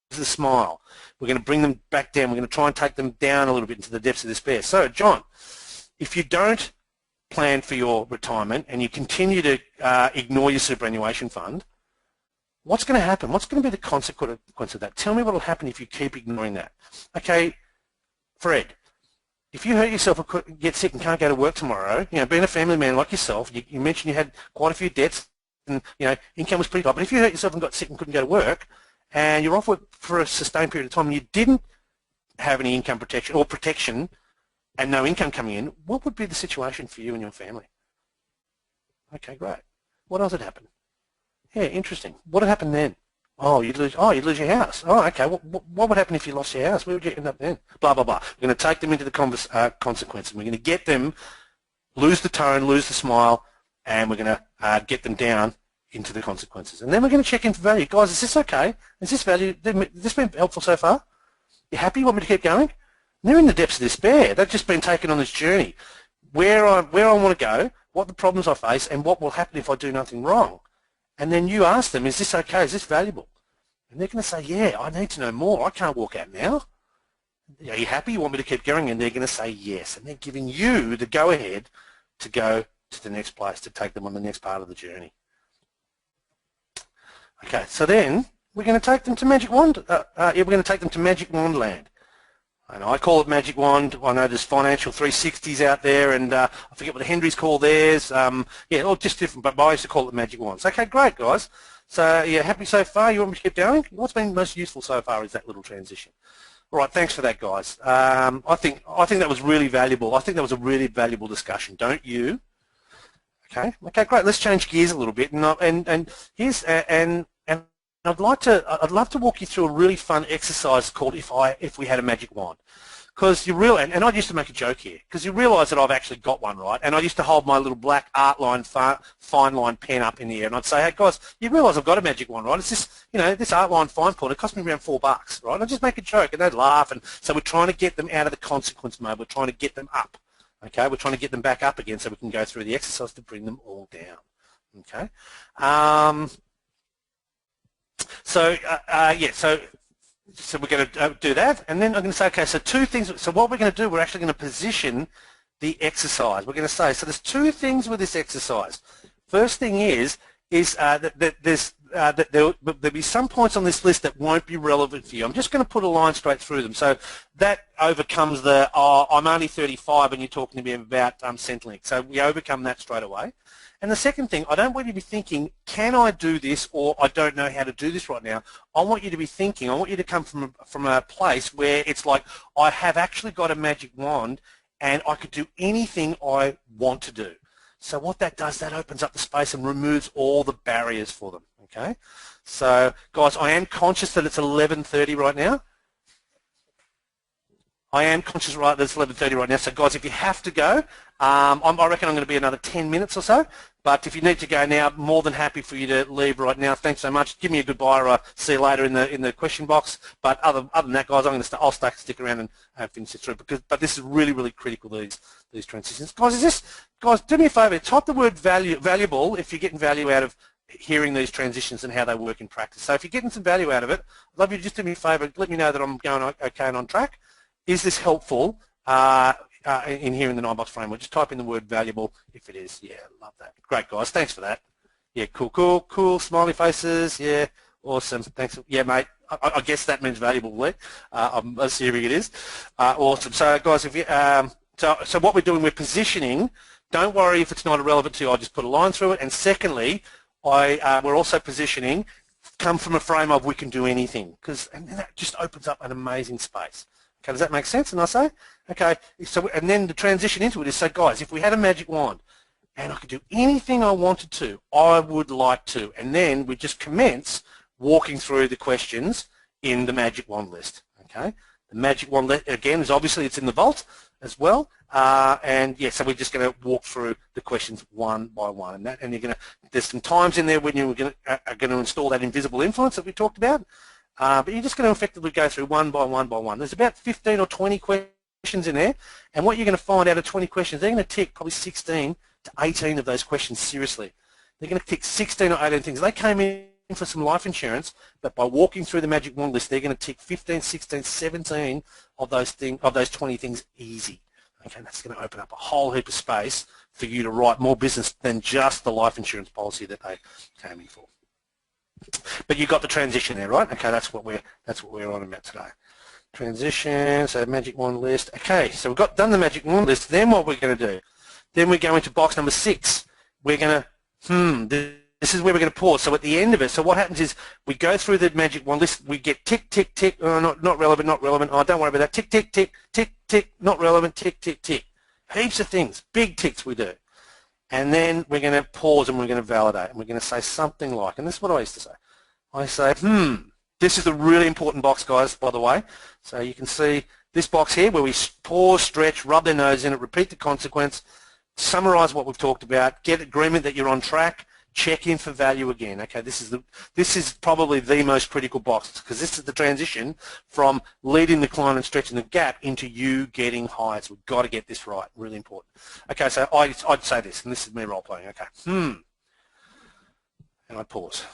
This is a smile. We're going to bring them back down. We're going to try and take them down a little bit into the depths of despair. So, John, if you don't plan for your retirement and you continue to ignore your superannuation fund, what's going to happen? What's going to be the consequence of that? Tell me what will happen if you keep ignoring that. Okay, Fred, if you hurt yourself or get sick and can't go to work tomorrow, being a family man like yourself, you mentioned you had quite a few debts and, income was pretty high, but if you hurt yourself and got sick and couldn't go to work and you're off work for a sustained period of time and you didn't have any income protection or protection and no income coming in, what would be the situation for you and your family? Okay, great. What else had happened? Yeah, interesting. What had happened then? Oh, you'd lose your house. Oh, okay. What would happen if you lost your house? Where would you end up then? Blah, blah, blah. We're going to take them into the consequences. We're going to get them, lose the tone, lose the smile, and we're going to get them down into the consequences. And then we're going to check in for value. Guys, is this okay? Is this value? Has this been helpful so far? You happy? You want me to keep going? And they're in the depths of despair. They've just been taken on this journey. Where I want to go, what the problems I face, and what will happen if I do nothing wrong. And then you ask them, is this okay? Is this valuable? And they're going to say, yeah, I need to know more. I can't walk out now. Are you happy? You want me to keep going? And they're going to say yes. And they're giving you the go-ahead to go to the next place, to take them on the next part of the journey. Okay, so then we're going to take them to Magic Wand. We're going to take them to Magic Wand Land. And I call it Magic Wand. I know there's financial 360s out there, and I forget what the Henrys call theirs. Yeah, all just different, but I used to call it Magic Wands. Okay, great, guys. So you're happy so far? You want me to keep going? What's been most useful so far is that little transition. All right, thanks for that, guys. I think that was really valuable. I think that was a really valuable discussion, don't you? Okay, great. Let's change gears a little bit, and here's I'd love to walk you through a really fun exercise called If We Had a Magic Wand. Because and I used to make a joke here, because you realise that I've actually got one, right? And I used to hold my little black art line, fine line pen up in the air, and I'd say, hey guys, you realise I've got a magic wand, right? It's this, this art line fine point, it cost me around $4, right? And I'd just make a joke, and they'd laugh, and so we're trying to get them out of the consequence mode. We're trying to get them up, okay? We're trying to get them back up again so we can go through the exercise to bring them all down, okay? So we're going to do that, and then I'm going to say, okay, so two things. So what we're going to do, we're actually going to position the exercise. We're going to say, so there's two things with this exercise. First thing is that there'll be some points on this list that won't be relevant for you. I'm just going to put a line straight through them. So that overcomes the, I'm only 35 and you're talking to me about Centrelink. So we overcome that straight away. And the second thing, I don't want you to be thinking, can I do this, or I don't know how to do this right now. I want you to be thinking, I want you to come from a place where it's like, I have actually got a magic wand and I could do anything I want to do. So what that does, that opens up the space and removes all the barriers for them, okay? So, guys, I am conscious that it's 11:30 right now. I am conscious that it's 11:30 right now. So, guys, if you have to go, I reckon I'm going to be another 10 minutes or so. But if you need to go now, more than happy for you to leave right now. Thanks so much. Give me a goodbye, or see you later in the question box. But other than that, guys, I'll stick around and finish this through, but this is really, really critical, these transitions. Guys, do me a favour. Type the word valuable if you're getting value out of hearing these transitions and how they work in practice. So if you're getting some value out of it, I'd love you to just do me a favour. Let me know that I'm going okay and on track. Is this helpful in here in the 9-box framework? Just type in the word valuable if it is. Yeah, love that. Great, guys. Thanks for that. Yeah, cool. Smiley faces. Yeah, awesome. Thanks. Yeah, mate. I guess that means valuable, Lee. I'm assuming it is. Awesome. So, guys, if you, so what we're doing, we're positioning. Don't worry if it's not relevant to you. I'll just put a line through it. And secondly, we're also positioning, come from a frame of we can do anything, and that just opens up an amazing space. Okay, does that make sense? And I say, okay, so, and then the transition into it is, so guys, if we had a magic wand and I could do anything I wanted to, I would like to, and then we just commence walking through the questions in the magic wand list. Okay, the magic wand list, again, is obviously it's in the vault as well, and yeah, so we're just going to walk through the questions one by one, and you're going to, there's some times in there when you're are going to install that invisible influence that we talked about. But you're just going to effectively go through one by one by one. There's about 15 or 20 questions in there, and what you're going to find out of 20 questions, they're going to tick probably 16 to 18 of those questions seriously. They're going to tick 16 or 18 things. They came in for some life insurance, but by walking through the magic wand list, they're going to tick 15, 16, 17 of those 20 things easy. Okay, that's going to open up a whole heap of space for you to write more business than just the life insurance policy that they came in for. But you got the transition there, right? Okay, that's what we're on about today. transition, so magic wand list. Okay, so we've done the magic wand list. Then what we're going to do? Then we go into box number 6. We're going to, this is where we're going to pause. So at the end of it, so what happens is we go through the magic wand list. We get tick, tick, tick. Oh, not relevant, not relevant. Oh, don't worry about that. Tick, tick, tick, tick, tick. Not relevant. Tick, tick, tick. Heaps of things. Big ticks we do. And then we're going to pause and we're going to validate. And we're going to say something like, and this is what I used to say. I say, this is a really important box, guys, by the way. So you can see this box here where we pause, stretch, rub their nose in it, repeat the consequence, summarize what we've talked about, get agreement that you're on track, check in for value again. Okay, this is probably the most critical box because this is the transition from leading the client and stretching the gap into you getting hired. So we've got to get this right. Really important. Okay, so I'd say this, and this is me role playing. Okay, and I pause.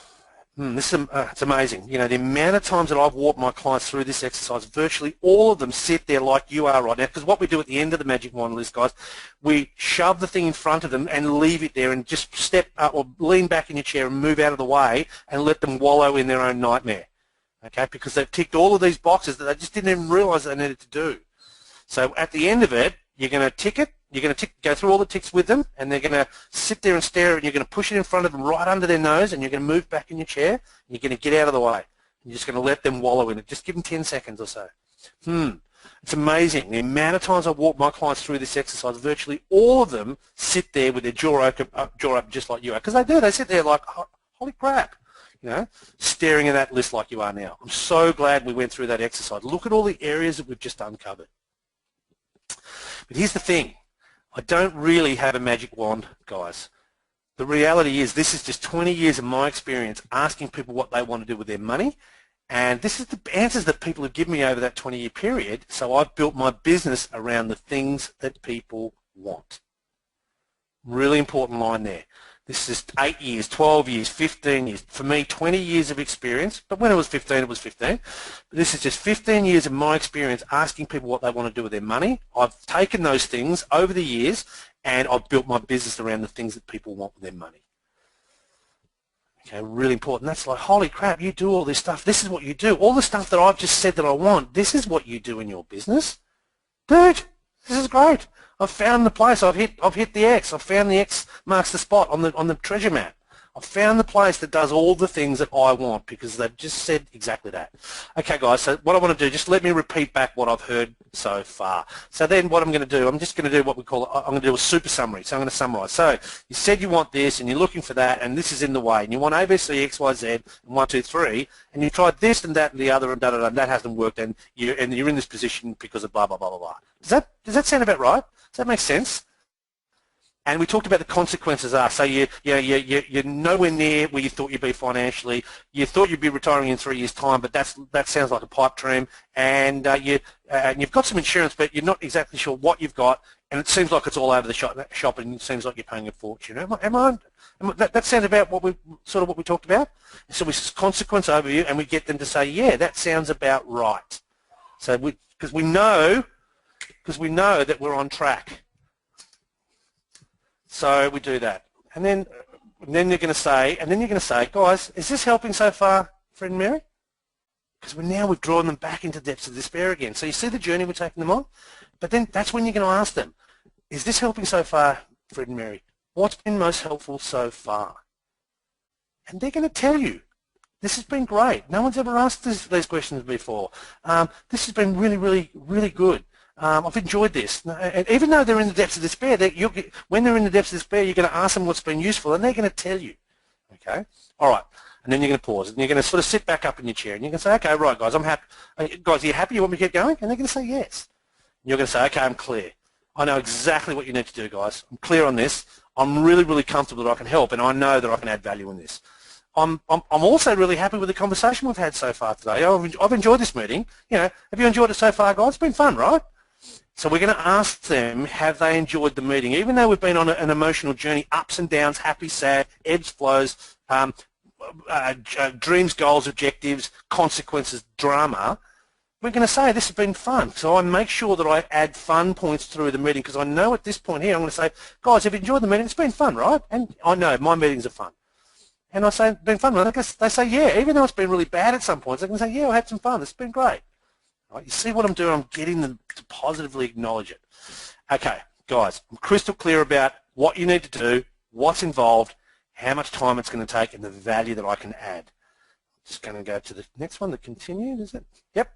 It's amazing. You know, the amount of times that I've walked my clients through this exercise, virtually all of them sit there like you are right now, because what we do at the end of the magic wand list, guys, we shove the thing in front of them and leave it there and just step up or lean back in your chair and move out of the way and let them wallow in their own nightmare, okay, because they've ticked all of these boxes that they just didn't even realize they needed to do. So at the end of it, you're going to tick it. You're going to go through all the ticks with them, and they're going to sit there and stare, and you're going to push it in front of them right under their nose, and you're going to move back in your chair, and you're going to get out of the way. You're just going to let them wallow in it. Just give them 10 seconds or so. It's amazing. The amount of times I walk my clients through this exercise, virtually all of them sit there with their jaw open just like you are, because they do. They sit there like, holy crap, you know, staring at that list like you are now. I'm so glad we went through that exercise. Look at all the areas that we've just uncovered. But here's the thing. I don't really have a magic wand, guys. The reality is this is just 20 years of my experience asking people what they want to do with their money, and this is the answers that people have given me over that 20-year period, so I've built my business around the things that people want. Really important line there. This is 8 years, 12 years, 15 years. For me, 20 years of experience, but when it was 15, it was 15. But this is just 15 years of my experience asking people what they want to do with their money. I've taken those things over the years, and I've built my business around the things that people want with their money. Okay, really important. That's like, holy crap, you do all this stuff. This is what you do. All the stuff that I've just said that I want, this is what you do in your business. Dude, this is great. I've found the place. I've hit the X. I've found the X marks the spot on the treasure map. I've found the place that does all the things that I want because they've just said exactly that. Okay, guys, so what I want to do, just let me repeat back what I've heard so far. So then what I'm going to do, I'm just going to do what we call, I'm going to do a super summary. So I'm going to summarize. So you said you want this and you're looking for that and this is in the way and you want ABC, X, Y, Z, and 1, 2, 3, and you tried this and that and the other and da-da-da, and that hasn't worked and you're in this position because of blah, blah, blah, blah, blah. Does that sound about right? Does that make sense? And we talked about the consequences are. So you're nowhere near where you thought you'd be financially. You thought you'd be retiring in 3 years' time, but that sounds like a pipe dream. And you've got some insurance, but you're not exactly sure what you've got. And it seems like it's all over the shop, and it seems like you're paying a fortune. That sounds about what we talked about. So we consequence overview, and we get them to say, yeah, that sounds about right. So because we know that we're on track. So we do that, and then you're going to say, guys, is this helping so far, Fred and Mary? Because we've drawn them back into depths of despair again. So you see the journey we're taking them on, but then that's when you're going to ask them, is this helping so far, Fred and Mary? What's been most helpful so far? And they're going to tell you, this has been great. No one's ever asked these questions before. This has been really, really, really good. I've enjoyed this. And even though they're in the depths of despair, when they're in the depths of despair, you're going to ask them what's been useful, and they're going to tell you. Okay? All right. And then you're going to pause, and you're going to sort of sit back up in your chair, and you're going to say, okay, right, guys, I'm happy. Guys, are you happy? You want me to keep going? And they're going to say yes. And you're going to say, okay, I'm clear. I know exactly what you need to do, guys. I'm clear on this. I'm really, really comfortable that I can help, and I know that I can add value in this. I'm also really happy with the conversation we've had so far today. I've enjoyed this meeting. You know, have you enjoyed it so far, guys? It's been fun, right? So we're going to ask them, have they enjoyed the meeting? Even though we've been on an emotional journey, ups and downs, happy, sad, ebbs, flows, dreams, goals, objectives, consequences, drama, we're going to say this has been fun. So I make sure that I add fun points through the meeting because I know at this point here I'm going to say, guys, have you enjoyed the meeting? It's been fun, right? And I know my meetings are fun. And I say, it's been fun. They say, yeah, even though it's been really bad at some points, they can say, yeah, I had some fun. It's been great. Right? You see what I'm doing? I'm getting them to positively acknowledge it. Okay, guys, I'm crystal clear about what you need to do, what's involved, how much time it's going to take, and the value that I can add. Just going to go to the next one, the continued, is it? Yep.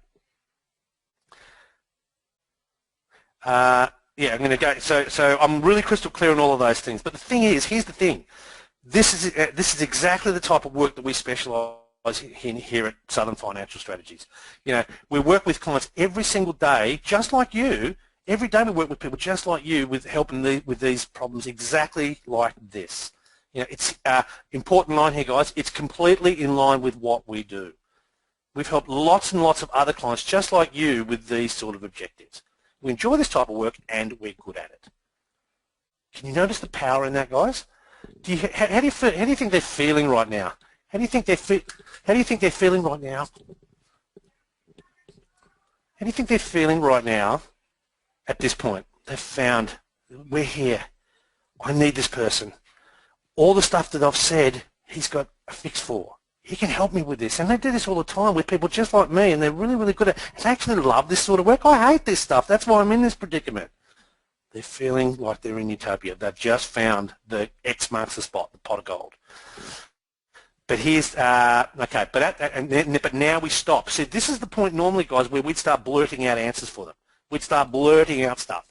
Yeah, I'm going to go. So I'm really crystal clear on all of those things. But the thing is, here's the thing. This is exactly the type of work that we specialise in here at Southern Financial Strategies. You know, we work with clients every single day, just like you. Every day we work with people just like you with helping with these problems exactly like this. You know, it's important line here, guys. It's completely in line with what we do. We've helped lots and lots of other clients just like you with these sort of objectives. We enjoy this type of work and we're good at it. Can you notice the power in that, guys? How do you think they're feeling right now? How do you think they're feeling right now? How do you think they're feeling right now at this point? They've found, we're here. I need this person. All the stuff that I've said, he's got a fix for. He can help me with this. And they do this all the time with people just like me, and they're really, really good at it. And I actually love this sort of work. I hate this stuff. That's why I'm in this predicament. They're feeling like they're in utopia. They've just found the X marks the spot, the pot of gold. But here's, okay, but now we stop. See, this is the point normally, guys, where we'd start blurting out answers for them. We'd start blurting out stuff.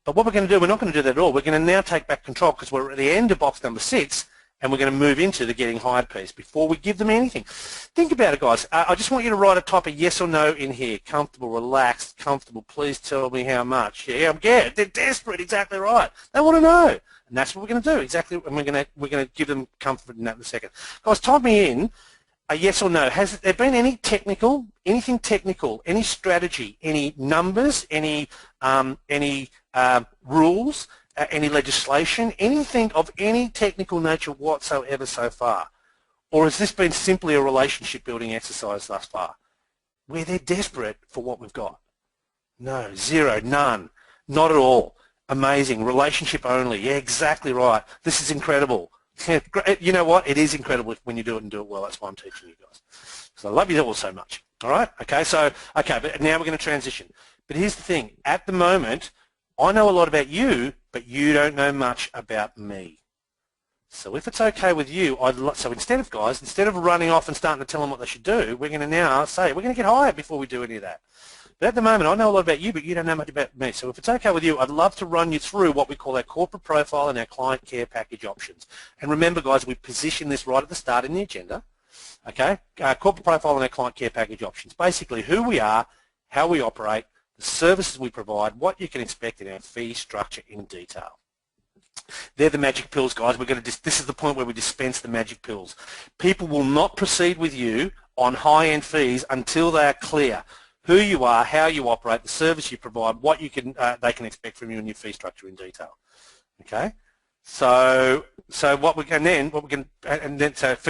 But what we're going to do, we're not going to do that at all. We're going to now take back control because we're at the end of box number 6, and we're going to move into the getting hired piece before we give them anything. Think about it, guys. I just want you to write a type of yes or no in here. Comfortable, relaxed, comfortable. Please tell me how much. Yeah, I'm scared. They're desperate. Exactly right. They want to know, and that's what we're going to do. Exactly, and we're going to give them comfort in that in a second. Guys, type me in a yes or no. Has there been anything technical, any strategy, any numbers, any rules, any legislation, anything of any technical nature whatsoever so far? Or has this been simply a relationship building exercise thus far, where they're desperate for what we've got? No, zero, none, not at all. Amazing, relationship only. Yeah, exactly right. This is incredible. You know what? It is incredible when you do it and do it well. That's why I'm teaching you guys. So I love you all so much. All right? Okay, but now we're going to transition. But here's the thing. At the moment, I know a lot about you, but you don't know much about me. So if it's okay with you, so instead of running off and starting to tell them what they should do, we're going to now say, we're going to get hired before we do any of that. But at the moment, I know a lot about you, but you don't know much about me. So if it's okay with you, I'd love to run you through what we call our corporate profile and our client care package options. And remember, guys, we position this right at the start in the agenda. Okay? Our corporate profile and our client care package options. Basically, who we are, how we operate, the services we provide, what you can expect in our fee structure in detail. They're the magic pills, guys. This is the point where we dispense the magic pills. People will not proceed with you on high-end fees until they are clear who you are, how you operate, the service you provide, what you can they can expect from you in your fee structure in detail. Okay, so fee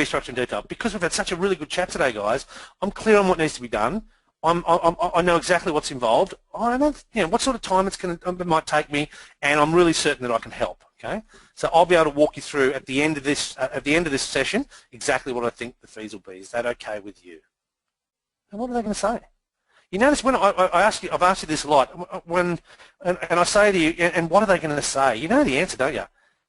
structure in detail. Because we've had such a really good chat today, guys, I'm clear on what needs to be done. I know exactly what's involved. I know, what sort of time it might take me, and I'm really certain that I can help. Okay, so I'll be able to walk you through at the end of this session exactly what I think the fees will be. Is that okay with you? And what are they going to say? You notice when I've asked you this a lot. And I say to you, and what are they going to say? You know the answer, don't you?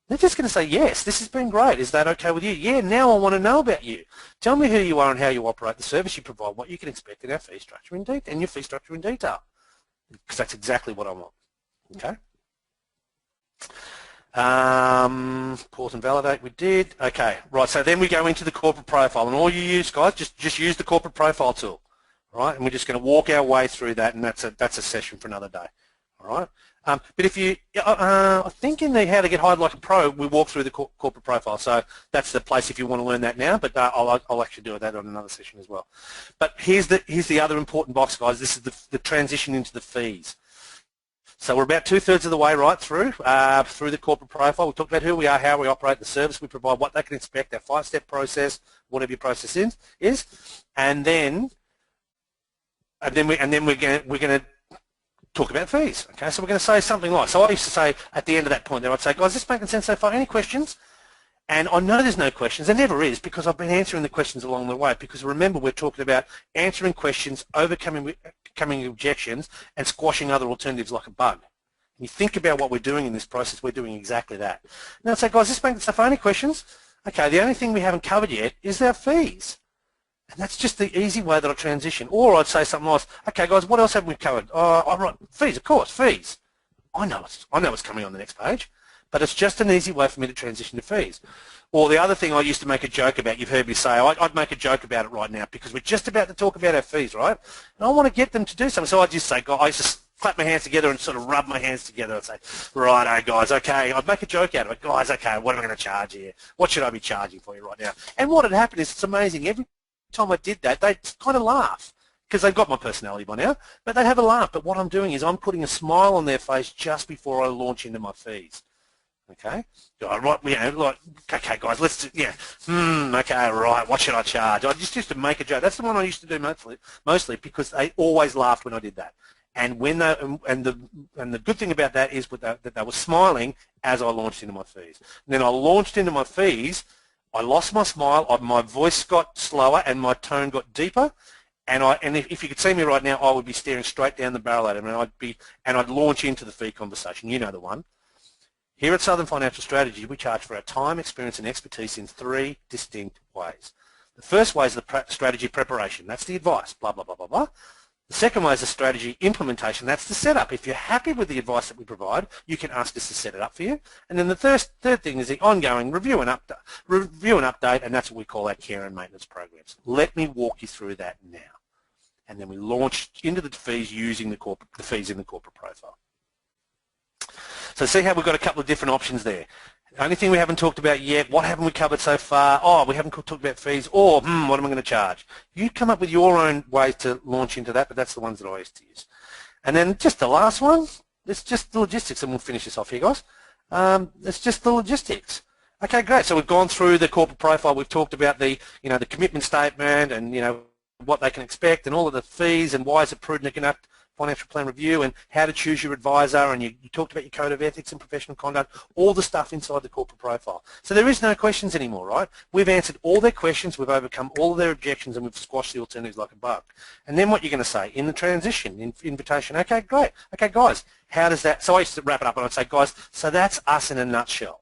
They're just going to say, yes, this has been great. Is that okay with you? Yeah, now I want to know about you. Tell me who you are and how you operate, the service you provide, what you can expect in our fee structure in detail, and your fee structure in detail. Because that's exactly what I want. Okay? Pause and validate, we did. Okay, right, so then we go into the corporate profile. And all you use, guys, just use the corporate profile tool. Right, and we're just going to walk our way through that, and that's a session for another day. All right, but if you, I think in the How to Get Hired Like a Pro, we walk through the corporate profile. So that's the place if you want to learn that now. But I'll actually do that on another session as well. But here's the other important box, guys. This is the transition into the fees. So we're about 2/3 of the way right through the corporate profile. We talked about who we are, how we operate, the service we provide, what they can expect, our 5-step process, whatever your process is, and then we're going to talk about fees. Okay, so we're going to say something like, so I used to say at the end of that point there, I'd say, guys, is this making sense so far? Any questions? And I know there's no questions. There never is, because I've been answering the questions along the way. Because remember, we're talking about answering questions, overcoming overcoming objections and squashing other alternatives like a bug. You think about what we're doing in this process, we're doing exactly that. Now, so guys, this makes stuff. Any questions? Okay, the only thing we haven't covered yet is our fees. And that's just the easy way that I transition. Or I'd say something else. Okay, guys, what else have we covered? Oh, right, fees, of course, fees. I know it's coming on the next page, but it's just an easy way for me to transition to fees. Or the other thing I used to make a joke about, you've heard me say, I'd make a joke about it right now because we're just about to talk about our fees, right? And I want to get them to do something. So I just say, I used to clap my hands together and sort of rub my hands together and say, righto, guys, okay. I'd make a joke out of it. Guys, okay, what am I going to charge here? What should I be charging for you right now? And what had happened is, it's amazing, every time I did that, they'd kind of laugh because they've got my personality by now, but they'd have a laugh. But what I'm doing is I'm putting a smile on their face just before I launch into my fees. Okay, right, like, okay, guys, let's do, okay, right, what should I charge? I just used to make a joke. That's the one I used to do mostly because they always laughed when I did that. And when they, and the good thing about that is that they were smiling as I launched into my fees. And then I launched into my fees, I lost my smile, my voice got slower and my tone got deeper. And if you could see me right now, I would be staring straight down the barrel at him, and I'd launch into the fee conversation. You know the one. Here at Southern Financial Strategy, we charge for our time, experience and expertise in 3 distinct ways. The first way is the strategy preparation. That's the advice, blah, blah, blah, blah, blah. The second way is the strategy implementation. That's the setup. If you're happy with the advice that we provide, you can ask us to set it up for you. And then the third thing is the ongoing review and update, and that's what we call our care and maintenance programs. Let me walk you through that now. And then we launch into the fees using the fees in the corporate profile. So see how we've got a couple of different options there. The only thing we haven't talked about yet, what haven't we covered so far? Oh, we haven't talked about fees, or what am I going to charge? You come up with your own ways to launch into that, but that's the ones that I used to use. And then just the last one, it's just the logistics, and we'll finish this off here, guys. It's just the logistics. Okay, great. So we've gone through the corporate profile. We've talked about the commitment statement and, what they can expect and all of the fees and why is it prudent to conduct financial plan review and how to choose your advisor, and you talked about your code of ethics and professional conduct, all the stuff inside the corporate profile. So there is no questions anymore, right? We've answered all their questions, we've overcome all of their objections, and we've squashed the alternatives like a bug. And then what you're going to say in the transition, invitation, okay, great. Okay, guys, how does that, so I used to wrap it up and I'd say, guys, so that's us in a nutshell.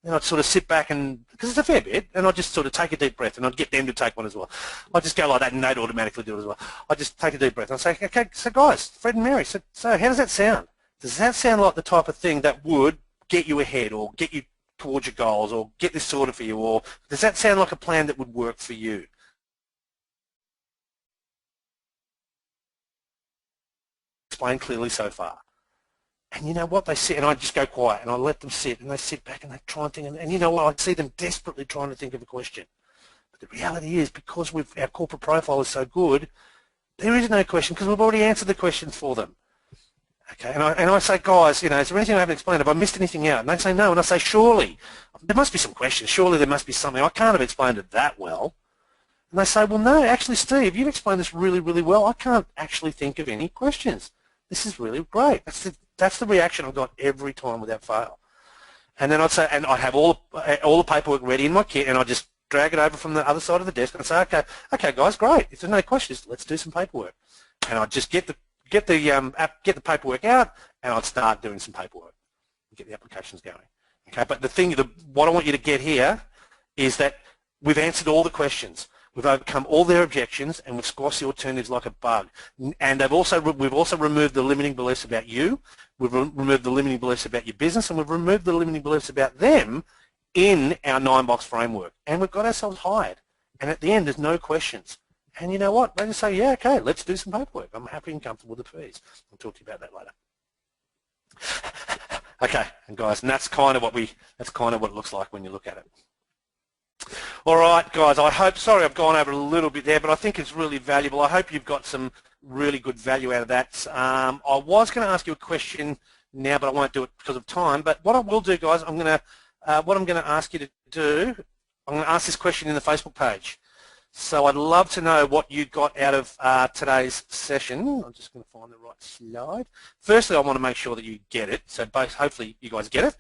Then I'd sort of sit back and, because it's a fair bit, and I'd just sort of take a deep breath, and I'd get them to take one as well. I'd just go like that, and they'd automatically do it as well. I'd just take a deep breath, and I'd say, okay, so guys, Fred and Mary, so how does that sound? Does that sound like the type of thing that would get you ahead, or get you towards your goals, or get this sorted for you, or does that sound like a plan that would work for you? Explain clearly so far. And you know what, they sit, and I just go quiet, and I let them sit, and they sit back, and they try and think, and you know what, I see them desperately trying to think of a question. But the reality is, because our corporate profile is so good, there is no question, because we've already answered the questions for them. Okay, and I say, guys, is there anything I haven't explained? Have I missed anything out? And they say no, and I say, surely, there must be some questions, surely there must be something, I can't have explained it that well. And they say, well, no, actually, Steve, you've explained this really, really well, I can't actually think of any questions. This is really great. That's the reaction I've got every time without fail. And then I'd say, and I'd have all the paperwork ready in my kit, and I'd just drag it over from the other side of the desk and say, okay, guys, great. If there's no questions, let's do some paperwork. And I'd just get the paperwork out, and I'd start doing some paperwork, get the applications going. Okay, but what I want you to get here is that we've answered all the questions. We've overcome all their objections, and we've squashed the alternatives like a bug. And we've also removed the limiting beliefs about you. We've removed the limiting beliefs about your business, and we've removed the limiting beliefs about them in our 9-box framework. And we've got ourselves hired. And at the end, there's no questions. And you know what? They just say, yeah, okay, let's do some paperwork. I'm happy and comfortable with the fees. I'll talk to you about that later. Okay, and guys, and that's kind of what it looks like when you look at it. All right, guys, sorry I've gone over a little bit there, but I think it's really valuable. I hope you've got some really good value out of that. I was going to ask you a question now, but I won't do it because of time. But what I will do, guys, what I'm going to ask you to do, I'm going to ask this question in the Facebook page. So I'd love to know what you got out of today's session. I'm just going to find the right slide. Firstly, I want to make sure that you get it. So hopefully you guys get it.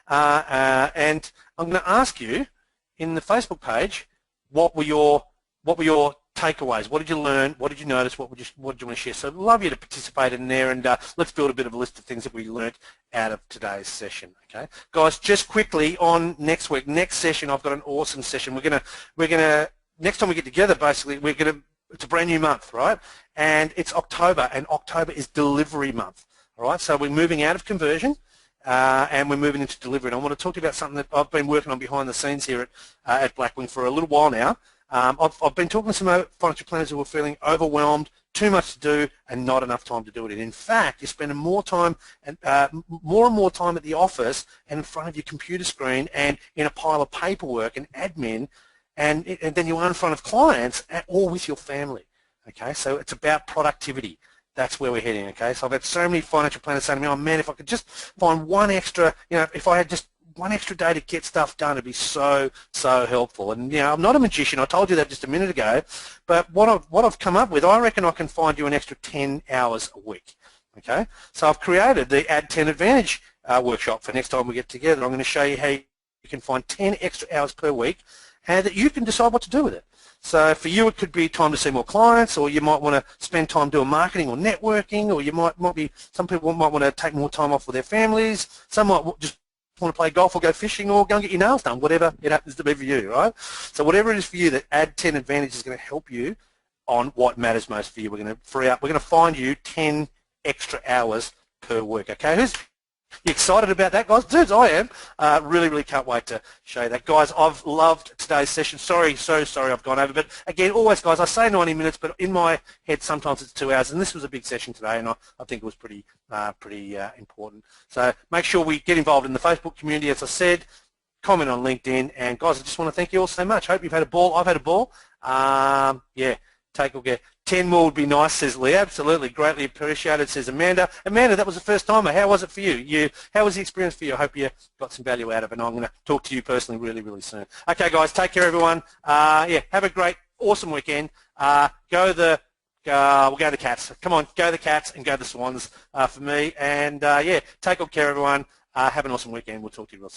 And I'm going to ask you, in the Facebook page, what were your takeaways. What did you learn? What did you notice? What did you want to share? So I'd love you to participate in there, and let's build a bit of a list of things that we learned out of today's session. Okay, guys, just quickly on next week, next session, I've got an awesome session. We're gonna next time we get together, basically, it's a brand new month, right? And it's October, and October is delivery month. All right, so we're moving out of conversion. And we're moving into delivery. And I want to talk to you about something that I've been working on behind the scenes here at Blackwing for a little while now. I've been talking to some financial planners who are feeling overwhelmed, too much to do, and not enough time to do it. And in fact, you're spending more and more time at the office and in front of your computer screen and in a pile of paperwork and admin, and then you are in front of clients or with your family. Okay, so it's about productivity. That's where we're heading, okay? So I've had so many financial planners saying to me, oh man, if I could just find one extra, if I had just one extra day to get stuff done, it'd be so helpful. And, I'm not a magician. I told you that just a minute ago. But what I've come up with, I reckon I can find you an extra 10 hours a week, okay? So I've created the Add 10 Advantage workshop for next time we get together. I'm going to show you how you can find 10 extra hours per week and that you can decide what to do with it. So for you, it could be time to see more clients, or you might want to spend time doing marketing or networking, or you might be, some people might want to take more time off with their families. Some might just want to play golf or go fishing or go and get your nails done, whatever it happens to be for you, right? So whatever it is for you, that Add 10 Advantage is going to help you on what matters most for you. We're going to find you 10 extra hours per week, okay? You excited about that, guys? Dudes, I am. Really can't wait to show you that. Guys, I've loved today's session. Sorry I've gone over. But again, always, guys, I say 90 minutes, but in my head sometimes it's 2 hours. And this was a big session today, and I think it was pretty important. So make sure we get involved in the Facebook community, as I said. Comment on LinkedIn. And, guys, I just want to thank you all so much. Hope you've had a ball. I've had a ball. Yeah. Take or get 10 more would be nice, says Lee. Absolutely, greatly appreciated, says Amanda. Amanda, that was the first timer. How was it for you? How was the experience for you? I hope you got some value out of it, and I'm going to talk to you personally really soon. Okay, guys, take care, everyone. Yeah, have a great, awesome weekend. We'll go the Cats. Come on, go the Cats and go the Swans for me. And, yeah, take good care, everyone. Have an awesome weekend. We'll talk to you real soon.